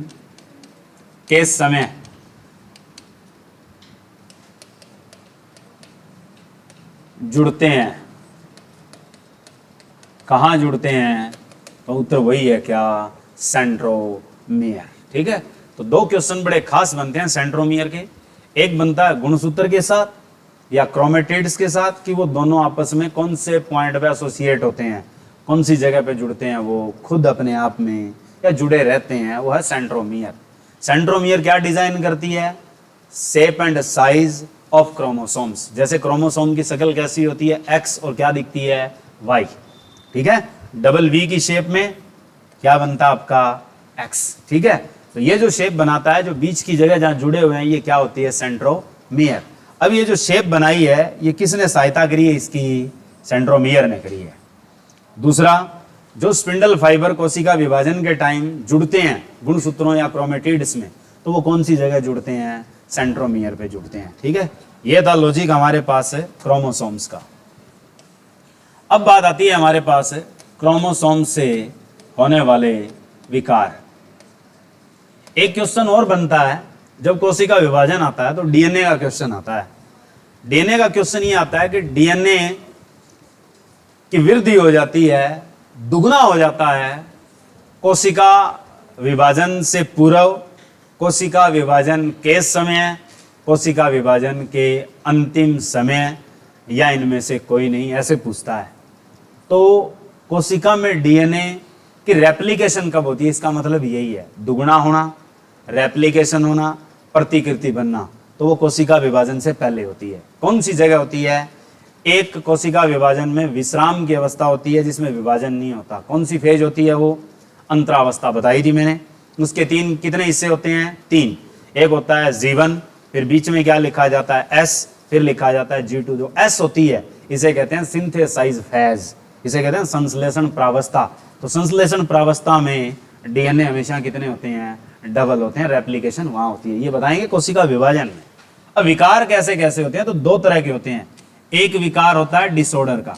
Speaker 1: के समय जुड़ते हैं। कहाँ जुड़ते हैं? तो उत्तर वही है क्या? सेंट्रोमियर। ठीक है, तो दो क्वेश्चन बड़े खास बनते हैं सेंट्रोमियर के। एक बनता है गुणसूत्र के साथ या क्रोमेटिड्स के साथ कि वो दोनों आपस में कौन से पॉइंट पे एसोसिएट होते हैं, कौन सी जगह पे जुड़ते हैं, वो खुद अपने आप में या जुड़े रहते हैं, वो है सेंट्रोमियर। सेंट्रोमियर क्या डिजाइन करती है? Shape and size of chromosomes. जैसे क्रोमोसोम की शक्ल कैसी होती है? एक्स, और क्या दिखती है? वाई। ठीक है, डबल वी की शेप में क्या बनता है आपका? एक्स। ठीक है, तो ये जो शेप बनाता है, जो बीच की जगह जहां जुड़े हुए हैं, ये क्या होती है? सेंट्रोमियर। अब ये जो शेप बनाई है, ये किसने सहायता करी है इसकी? सेंट्रोमियर ने करी है। दूसरा, जो स्पिंडल फाइबर कोशिका विभाजन के टाइम जुड़ते हैं गुणसूत्रों या क्रोमेटिड्स में, तो वो कौन सी जगह जुड़ते हैं? सेंट्रोमियर पे जुड़ते हैं। ठीक है, ये था लॉजिक हमारे पास है क्रोमोसोम्स का। अब बात आती है हमारे पास क्रोमोसोम से होने वाले विकार। एक क्वेश्चन और बनता है जब कोशिका विभाजन आता है, तो डीएनए का क्वेश्चन आता है। डीएनए का क्वेश्चन ये आता है कि डीएनए की वृद्धि हो जाती है, दुगना हो जाता है कोशिका विभाजन से पूर्व, कोशिका विभाजन के समय, कोशिका विभाजन के अंतिम समय, या इनमें से कोई नहीं, ऐसे पूछता है। तो कोशिका में डीएनए कि रेप्लिकेशन कब होती है, इसका मतलब यही है, दुगुना होना, रेप्लिकेशन होना, प्रतिकृति बनना, तो वो कोशिका विभाजन से पहले होती है। कौन सी जगह होती है? एक कोशिका विभाजन में विश्राम की अवस्था होती है जिसमें विभाजन नहीं होता। कौन सी फेज होती है वो? अंतरावस्था बताई थी मैंने। उसके तीन कितने हिस्से होते हैं? तीन। एक होता है जीवन, फिर बीच में क्या लिखा जाता है? एस, फिर लिखा जाता है G2। जो एस होती है इसे कहते हैं सिंथेसाइज फेज, इसे कहते हैं संश्लेषण प्रावस्था। तो संश्लेषण प्रावस्था में डीएनए हमेशा कितने होते हैं? डबल होते हैं, रेप्लिकेशन वहां होती है। ये बताएंगे कोशिका विभाजन में। अब विकार कैसे कैसे होते हैं? तो दो तरह के होते हैं। एक विकार होता है डिसऑर्डर का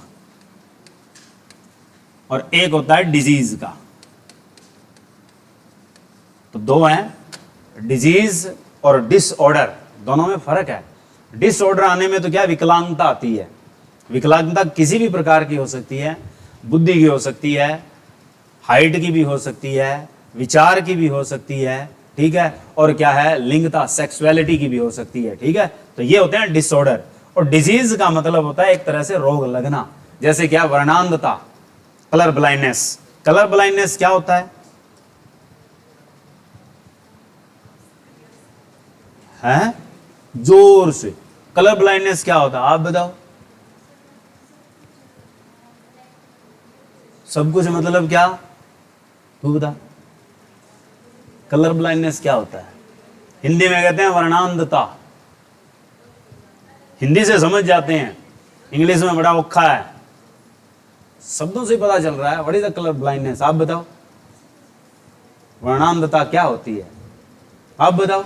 Speaker 1: और एक होता है डिजीज का। तो दो हैं, डिजीज और डिसऑर्डर, दोनों में फर्क है। डिसऑर्डर आने में तो क्या विकलांगता आती है। विकलांगता किसी भी प्रकार की हो सकती है, बुद्धि की हो सकती है, हाइट की भी हो सकती है, विचार की भी हो सकती है, ठीक है, और क्या है, लिंगता, सेक्सुअलिटी की भी हो सकती है, ठीक है। तो ये होते हैं डिसऑर्डर। और डिजीज का मतलब होता है एक तरह से रोग लगना, जैसे क्या, वर्णांधता, कलर ब्लाइंडनेस। कलर ब्लाइंडनेस क्या होता है? जोर से, कलर ब्लाइंडनेस क्या होता है आप बताओ? सब कुछ मतलब क्या? तू बता, कलर ब्लाइंडनेस क्या होता है? हिंदी में कहते हैं वर्णांधता। हिंदी से समझ जाते हैं, इंग्लिश में बड़ा औखा है, शब्दों से पता चल रहा है। What is the colour blindness? आप बताओ, वर्णांधता क्या होती है? आप बताओ,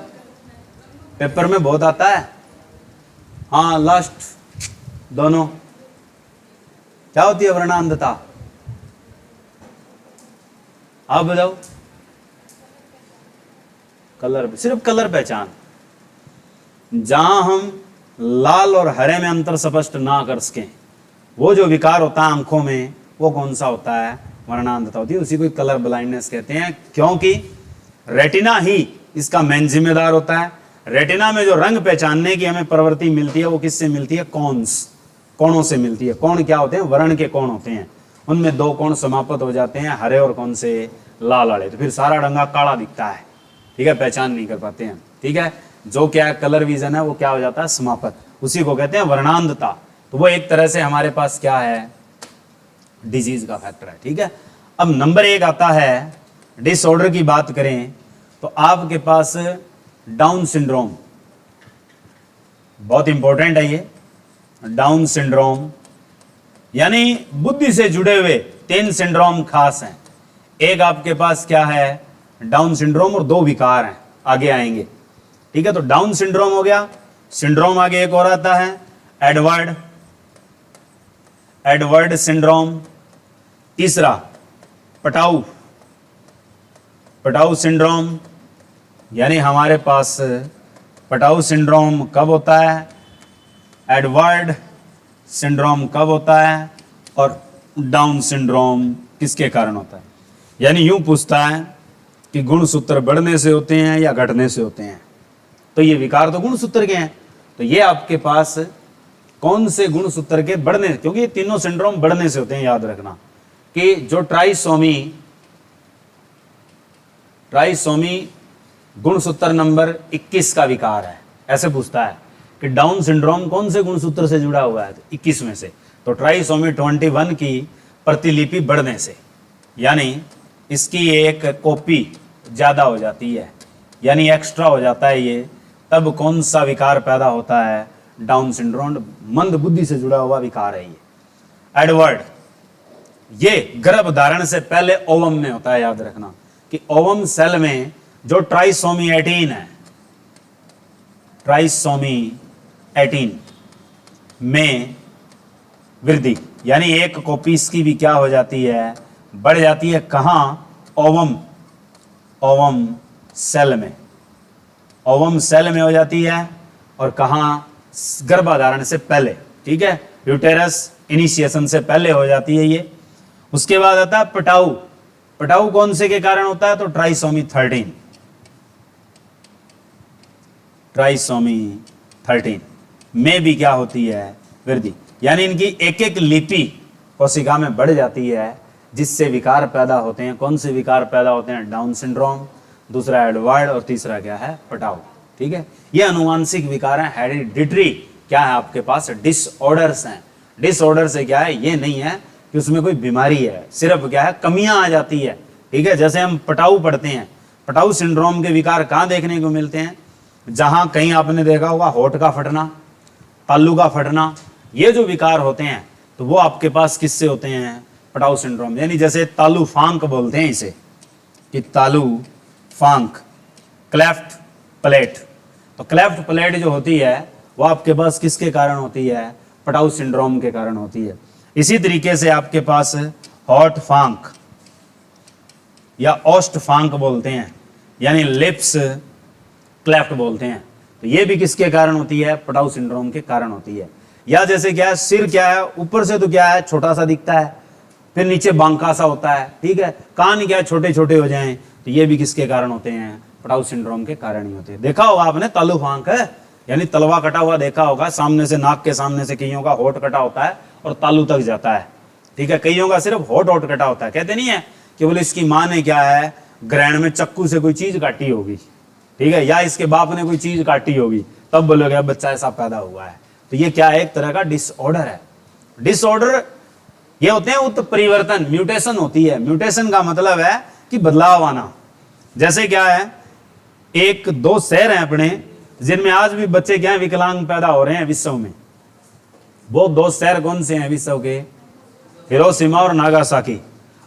Speaker 1: पेपर में बहुत आता है। हाँ, लास्ट दोनों, क्या होती है वर्णांधता? आप बताओ। कलर, सिर्फ कलर पहचान। जहां हम लाल और हरे में अंतर स्पष्ट ना कर सकें, वो जो विकार होता है आंखों में, वो कौन सा होता है? वर्णांधता होती है। उसी को कलर ब्लाइंडनेस कहते हैं, क्योंकि रेटिना ही इसका मेन जिम्मेदार होता है। रेटिना में जो रंग पहचानने की हमें प्रवृत्ति मिलती है, वो किससे मिलती है? कॉन्स, कोणों से मिलती है। कोण क्या होते हैं? वर्ण के कोण होते हैं। उनमें दो कोण समाप्त हो जाते हैं, हरे और कौन से? लाल वाले। तो फिर सारा रंगा काला दिखता है, ठीक है, पहचान नहीं कर पाते हैं, ठीक है। जो क्या है, कलर विजन है, वो क्या हो जाता है? समाप्त। उसी को कहते हैं वर्णांधता। तो वो एक तरह से हमारे पास क्या है? डिजीज का फैक्टर है, ठीक है। अब नंबर एक आता है, डिसऑर्डर की बात करें तो आपके पास डाउन सिंड्रोम, बहुत इंपॉर्टेंट है ये। डाउन सिंड्रोम यानी बुद्धि से जुड़े हुए 3 सिंड्रोम खास हैं। एक आपके पास क्या है? डाउन सिंड्रोम, और 2 विकार हैं, आगे आएंगे, ठीक है। तो डाउन सिंड्रोम हो गया। सिंड्रोम आगे एक और आता है, एडवर्ड सिंड्रोम। तीसरा पटाऊ सिंड्रोम, यानी हमारे पास पटाऊ सिंड्रोम कब होता है, एडवर्ड सिंड्रोम कब होता है, और डाउन सिंड्रोम किसके कारण होता है। यानी यूं पूछता है कि गुणसूत्र बढ़ने से होते हैं या घटने से होते हैं। तो ये विकार तो गुणसूत्र के हैं। तो ये आपके पास कौन से गुणसूत्र के बढ़ने, क्योंकि ये तीनों सिंड्रोम बढ़ने से होते हैं। याद रखना कि जो ट्राइसोमी गुणसूत्र नंबर 21 का विकार है। ऐसे पूछता है कि डाउन सिंड्रोम कौन से गुणसूत्र से जुड़ा हुआ है? 21 में से। तो ट्राइसोमी 21 की प्रतिलिपि बढ़ने से, यानी इसकी एक कॉपी ज्यादा हो जाती है, यानी एक्स्ट्रा हो जाता है ये, तब कौन सा विकार पैदा होता है? Down syndrome. मंद बुद्धि से जुड़ा हुआ विकार है ये। एडवर्ड, ये गर्भ धारण से पहले ओवम में होता है। याद रखना कि ओवम सेल में जो ट्राइसोमी 18 है, ट्राइसोमी 18 में वृद्धि, यानी एक कॉपी इसकी भी क्या हो जाती है? बढ़ जाती है। कहां? ओवम सेल में। ओवम सेल में हो जाती है, और कहां? गर्भाधारण से पहले, ठीक है, यूटेरस इनिशिएशन से पहले हो जाती है ये। उसके बाद आता है पटाऊ कौन से के कारण होता है? तो ट्राइसोमी 13 में भी क्या होती है? वृद्धि, यानी इनकी एक एक लिपि कोशिका में बढ़ जाती है, जिससे विकार पैदा होते हैं। कौन से विकार पैदा होते हैं? डाउन सिंड्रोम, दूसरा एडवर्ड और तीसरा क्या है? पटाऊ। ठीक है, ये अनुवांशिक विकार हैं। हेरिडिटरी क्या है आपके पास? डिसऑर्डर्स हैं। डिसऑर्डर से क्या है? ये नहीं है कि उसमें कोई बीमारी है, सिर्फ क्या है? कमियां आ जाती है। ठीक है, जैसे हम पटाऊ पढ़ते हैं, पटाऊ सिंड्रोम के विकार कहाँ देखने को मिलते हैं? जहां कहीं आपने देखा होगा होठ का फटना, तालू का फटना, ये जो विकार होते हैं तो वो आपके पास किससे होते हैं? Patau syndrome. यानी जैसे तालू फांक बोलते हैं इसे, कि तालू फांक, क्लेफ्ट प्लेट। तो क्लेफ्ट प्लेट जो होती है वो आपके पास किसके कारण होती है? पटाऊ सिंड्रोम के कारण होती है। इसी तरीके से आपके पास हॉट फांक या ओस्ट फांक बोलते हैं, यानी लिप्स क्लेफ्ट बोलते हैं, तो ये भी किसके कारण होती है? पटाऊ सिंड्रोम के कारण होती है। या जैसे क्या है, सिर क्या है, ऊपर से तो क्या है? छोटा सा दिखता है, फिर नीचे बांका सा होता है। ठीक है, कान क्या है? छोटे छोटे हो जाएं, तो ये भी किसके कारण होते हैं? पटाऊ सिंड्रोम के कारण ही होते हैं। देखा होगा आपने तालू फांक है, यानी तलवा कटा हुआ देखा होगा, सामने से, नाक के सामने से कईयों का होठ कटा होता है और तालू तक जाता है। ठीक है, कईयों का सिर्फ होठ कटा होता है। कहते नहीं है कि बोले इसकी माँ ने क्या है? ग्रहण में चक्कू से कोई चीज काटी होगी, ठीक है, या इसके बाप ने कोई चीज काटी होगी, तब बोलोगे बच्चा ऐसा पैदा हुआ है। तो ये क्या है? एक तरह का डिसऑर्डर है। डिसऑर्डर ये होते हैं उत्परिवर्तन, म्यूटेशन होती है। म्यूटेशन का मतलब है कि बदलाव आना। जैसे क्या है, एक दो शहर हैं अपने जिनमें आज भी बच्चे क्या है? विकलांग पैदा हो रहे हैं विश्व में। वो दो शहर कौन से हैं विश्व के? हिरोशिमा और नागासाकी।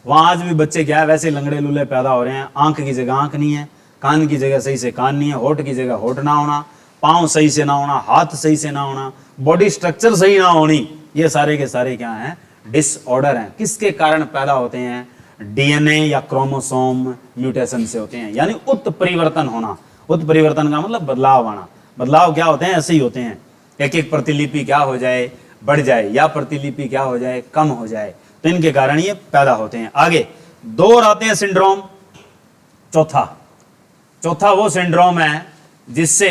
Speaker 1: वहां आज भी बच्चे क्या है? वैसे लंगड़े लूले पैदा हो रहे हैं। आंख की जगह आंख नहीं है, कान की जगह सही से कान नहीं है, होठ की जगह होठ ना होना, पांव सही से ना होना, हाथ सही से ना होना, बॉडी स्ट्रक्चर सही ना होनी, ये सारे के सारे क्या हैं? डिसऑर्डर हैं। किसके कारण पैदा होते हैं? डीएनए या क्रोमोसोम म्यूटेशन से होते हैं, यानी उत्परिवर्तन होना। उत्परिवर्तन का मतलब बदलाव आना। बदलाव क्या होते हैं? ऐसे ही होते हैं, एक एक प्रतिलिपि क्या हो जाए? बढ़ जाए, या प्रतिलिपि क्या हो जाए? कम हो जाए। तो इनके कारण ये पैदा होते हैं। आगे दो और आते हैं सिंड्रोम। चौथा वो सिंड्रोम है जिससे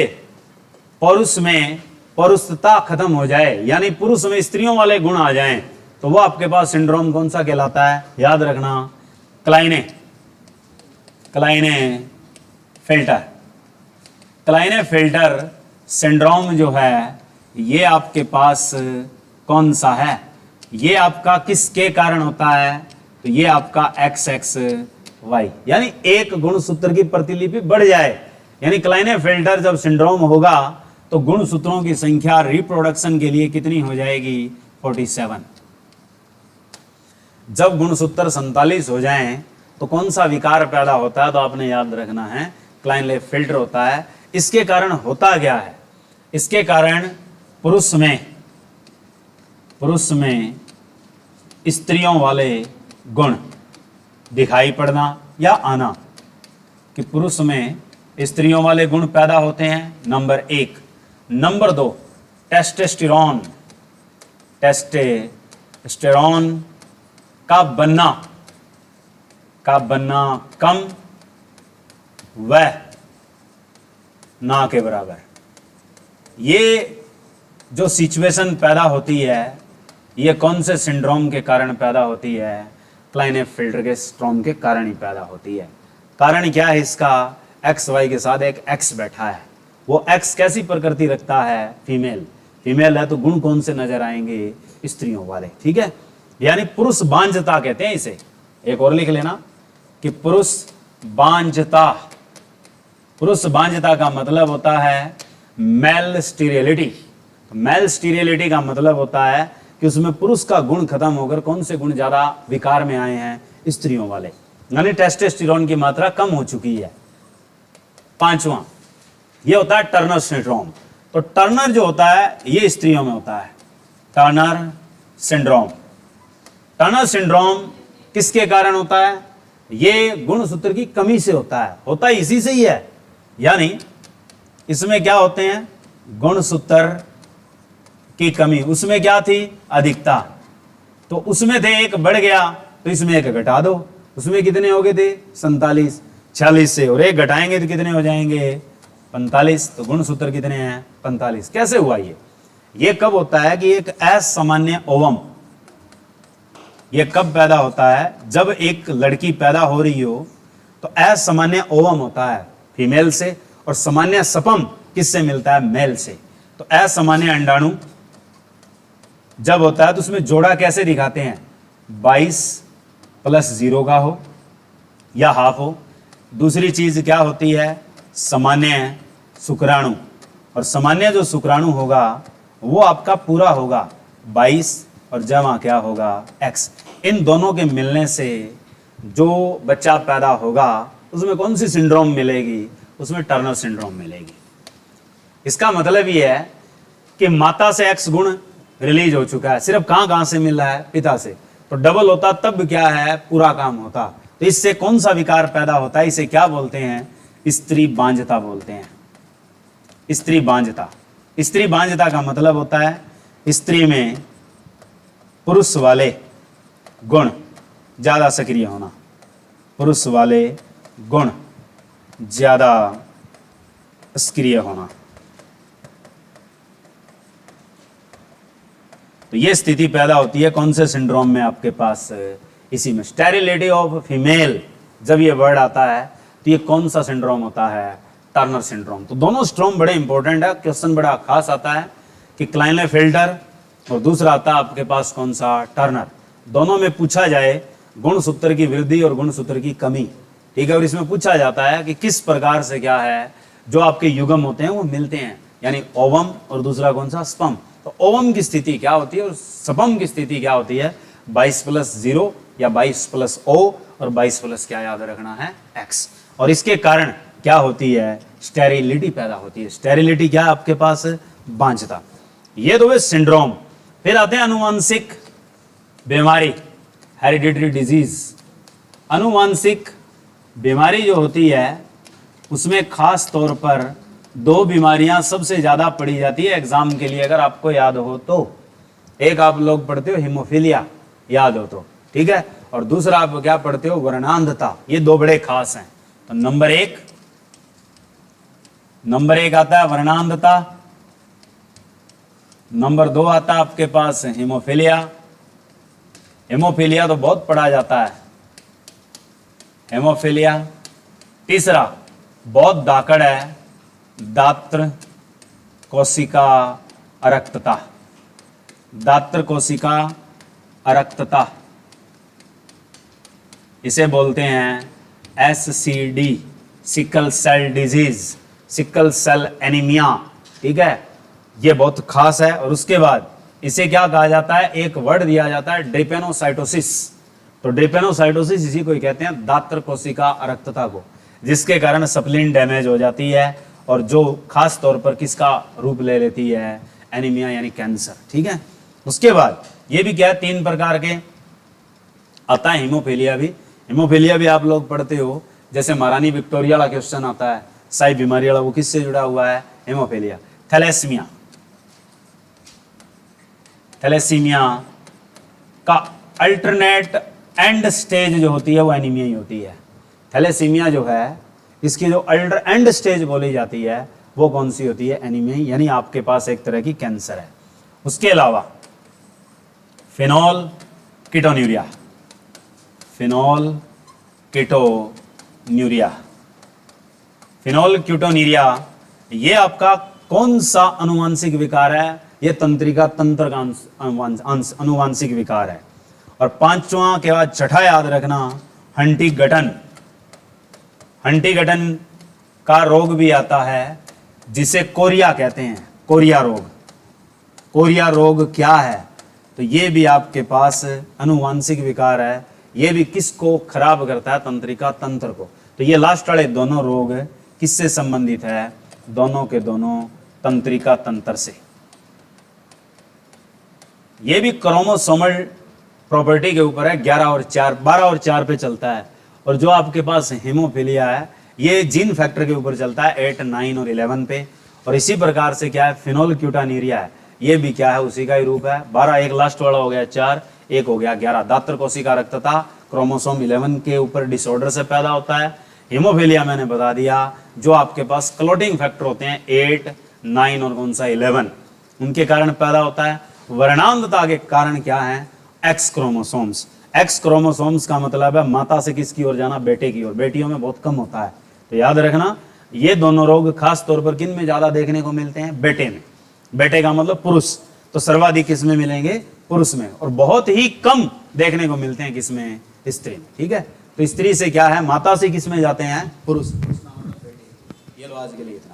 Speaker 1: पुरुष में पुरुषता खत्म हो जाए, यानी पुरुष में स्त्रियों वाले गुण आ जाएं, तो वो आपके पास सिंड्रोम कौन सा कहलाता है? याद रखना, क्लाइनेफेल्टर सिंड्रोम जो है ये आपके पास कौन सा है? ये आपका किसके कारण होता है? तो ये आपका XXY, यानी एक गुणसूत्र की प्रतिलिपि बढ़ जाए। यानी क्लाइनेफेल्टर जब सिंड्रोम होगा तो गुणसूत्रों की संख्या रिप्रोडक्शन के लिए कितनी हो जाएगी? 47। जब गुणसूत्र 47 हो जाएं तो कौन सा विकार पैदा होता है? तो आपने याद रखना है, क्लाइनेफेल्टर होता है। इसके कारण होता क्या है? इसके कारण पुरुष में स्त्रियों वाले गुण दिखाई पड़ना या आना, कि पुरुष में स्त्रियों वाले गुण पैदा होते हैं, नंबर 1। नंबर 2, टेस्टोस्टेरोन का बनना कम व ना के बराबर। ये जो सिचुएशन पैदा होती है ये कौन से सिंड्रोम के कारण पैदा होती है? क्लाइनेफेल्टर के सिंड्रोम के कारण ही पैदा होती है। कारण क्या है इसका? XY के साथ एक X बैठा है। वो X कैसी प्रकृति रखता है? फीमेल है, तो गुण कौन से नजर आएंगे? स्त्रियों वाले। ठीक है, यानी पुरुष बांझता कहते हैं इसे। एक और लिख लेना कि पुरुष बांझता का मतलब होता है मेल स्टीरियलिटी। मेल स्टीरियलिटी का मतलब होता है कि उसमें पुरुष का गुण खत्म होकर कौन से गुण ज्यादा विकार में आए हैं? स्त्रियों वाले, यानी टेस्टोस्टेरोन की मात्रा कम हो चुकी है। 5वां ये होता है टर्नर सिंड्रोम। तो टर्नर जो होता है ये स्त्रियों में होता है, टर्नर सिंड्रोम किसके कारण होता है? ये गुणसूत्र की कमी से होता है। होता इसी से ही है, यानी इसमें क्या होते हैं? गुणसूत्र की कमी। उसमें क्या थी? अधिकता। तो उसमें थे एक बढ़ गया, तो इसमें एक घटा दो। उसमें कितने हो गए थे? 47, 46 से, और एक घटाएंगे तो कितने हो जाएंगे? 45। तो गुणसूत्र कितने हैं? 45। कैसे हुआ ये कब होता है कि एक असामान्य ओवम ये कब पैदा होता है? जब एक लड़की पैदा हो रही हो तो असामान्य ओवम होता है फीमेल से, और सामान्य सपम किससे मिलता है? मेल से। तो असामान्य अंडाणु जब होता है तो उसमें जोड़ा कैसे दिखाते हैं? 22 + 0 का हो या हाफ हो। दूसरी चीज क्या होती है? सामान्य शुक्राणु, और सामान्य जो शुक्राणु होगा वो आपका पूरा होगा 22 और जमा क्या होगा? x। इन दोनों के मिलने से जो बच्चा पैदा होगा उसमें कौन सी सिंड्रोम मिलेगी? उसमें टर्नर सिंड्रोम मिलेगी। इसका मतलब ये है कि माता से x गुण रिलीज हो चुका है, सिर्फ कहां से मिल रहा है? पिता से। तो डबल होता तब क्या है? पूरा काम होता। तो इससे कौन सा विकार पैदा होता है? इसे क्या बोलते हैं? स्त्री बांझता बोलते हैं। स्त्री बांझता। स्त्री बांझता का मतलब होता है स्त्री में पुरुष वाले गुण ज्यादा सक्रिय होना, पुरुष वाले गुण ज्यादा सक्रिय होना। तो ये स्थिति पैदा होती है कौन से सिंड्रोम में? आपके पास इसी में स्टेरिलिटी ऑफ फीमेल। जब ये वर्ड आता है तो ये कौन सा सिंड्रोम होता है? Turner syndrome. तो दोनों सिंड्रोम बड़े इंपॉर्टेंट है। क्वेश्चन बड़ा खास आता है कि क्लाइनेफेल्टर और दूसरा आता है आपके पास कौन सा? टर्नर। दोनों में पूछा जाए गुणसूत्र की वृद्धि और गुणसूत्र की कमी, ठीक है। और इसमें पूछा जाता है कि किस प्रकार से क्या है जो आपके युग्म होते हैं वो मिलते हैं, यानी ओवम और दूसरा कौन सा? स्पर्म। तो ओवम की स्थिति क्या होती है और स्पर्म की स्थिति क्या होती है? 22 + 0 या 22 + O और 22 प्लस क्या याद रखना है? x। और इसके कारण क्या होती है? स्टेरिलिटी पैदा होती है। स्टेरिलिटी क्या है आपके पास? बांझता। ये तो वे सिंड्रोम। फिर आते हैं अनुवांशिक बीमारी, हेरिडिटरी डिजीज। अनुवांशिक बीमारी जो होती है उसमें खास तौर पर 2 बीमारियां सबसे ज्यादा पढ़ी जाती है एग्जाम के लिए, अगर आपको याद हो तो। एक आप लोग पढ़ते हो हीमोफीलिया, याद हो तो, ठीक है। और दूसरा आप क्या पढ़ते हो? वर्णांधता। ये 2 बड़े खास हैं। तो नंबर एक आता है वर्णांधता, नंबर 2 आता है आपके पास हीमोफीलिया। हेमोफीलिया तो बहुत पढ़ा जाता है, हेमोफीलिया। तीसरा बहुत दाकड़ है, दात्र कोशिका अरक्तता। दात्र कोशिका अरक्तता, इसे बोलते हैं SCD, sickle cell disease, sickle cell anaemia, ठीक है। ये बहुत खास है। और उसके बाद इसे क्या कहा जाता है? एक वर्ड दिया जाता है ड्रेपेनोसाइटोसिस। तो ड्रेपेनोसाइटोसिस इसी को ही कहते हैं, दात्र कोशिका अरक्तता को, जिसके कारण सप्लीन डैमेज हो जाती है और जो खास तौर पर किसका रूप ले लेती है? एनीमिया यानी कैंसर, ठीक है। उसके बाद ये भी क्या है? 3 प्रकार के आता है हीमोफीलिया भी। हीमोफीलिया भी आप लोग पढ़ते हो, जैसे महारानी विक्टोरिया वाला क्वेश्चन आता है, साई बीमारी वाला, वो किससे जुड़ा हुआ है? हीमोफीलिया। थैलेसीमिया, थैलेसीमिया का अल्टरनेट एंड स्टेज जो होती है वो एनीमिया ही होती है। थैलेसीमिया जो है इसकी जो अल्टर एंड स्टेज बोली जाती है वो कौन सी होती है? एनीमिया, यानी आपके पास एक तरह की कैंसर है। उसके अलावा phenol ketonuria, phenol ketonuria, phenol ketonuria, ये आपका कौन सा अनुवांशिक विकार है? ये तंत्रिका तंत्र का अनुवांशिक विकार है। और 5वां के बाद 6ठा याद रखना, हंटिंगटन। हंटिंगटन का रोग भी आता है जिसे कोरिया कहते हैं, कोरिया रोग। कोरिया रोग क्या है? तो ये भी आपके पास अनुवांशिक विकार है। ये भी किसको खराब करता है? तंत्रिका तंत्र को। तो ये लास्ट वाले दोनों रोग किससे संबंधित है? दोनों के दोनों तंत्रिका तंत्र से। ये भी क्रोमोसोमल प्रॉपर्टी के ऊपर है, 12 और 4 पे चलता है। और जो आपके पास हेमोफीलिया है ये जीन फैक्टर के ऊपर चलता है 8, 9 और 11 पे। और इसी प्रकार से क्या है? फिनोल कीटोन्यूरिया है, ये भी क्या है? उसी का ही रूप है। 12, एक लास्ट वाला हो गया 4, एक हो गया 11। दात्र कोशिका रक्तता क्रोमोसोम 11 के ऊपर डिसऑर्डर से पैदा होता है। हीमोफीलिया मैंने बता दिया, जो आपके पास क्लोटिंग फैक्टर होते हैं 8, 9 और कौन सा 11, उनके कारण पैदा होता है। वर्णांधता के कारण क्या है? X chromosomes. एक्स क्रोमोसोम्स का मतलब है माता से किसकी ओर जाना, बेटे की ओर। बेटियों में बहुत कम होता है, तो याद रखना ये दोनों रोग खास तौर पर किन में ज्यादा देखने को मिलते हैं, बेटे में। बेटे का मतलब पुरुष, तो सर्वाधिक किसमें मिलेंगे, पुरुष में, और बहुत ही कम देखने को मिलते हैं किसमें, स्त्री में। ठीक है, तो स्त्री से क्या है, माता से किसमें जाते हैं, पुरुष। ये लो आज के लिए इतना।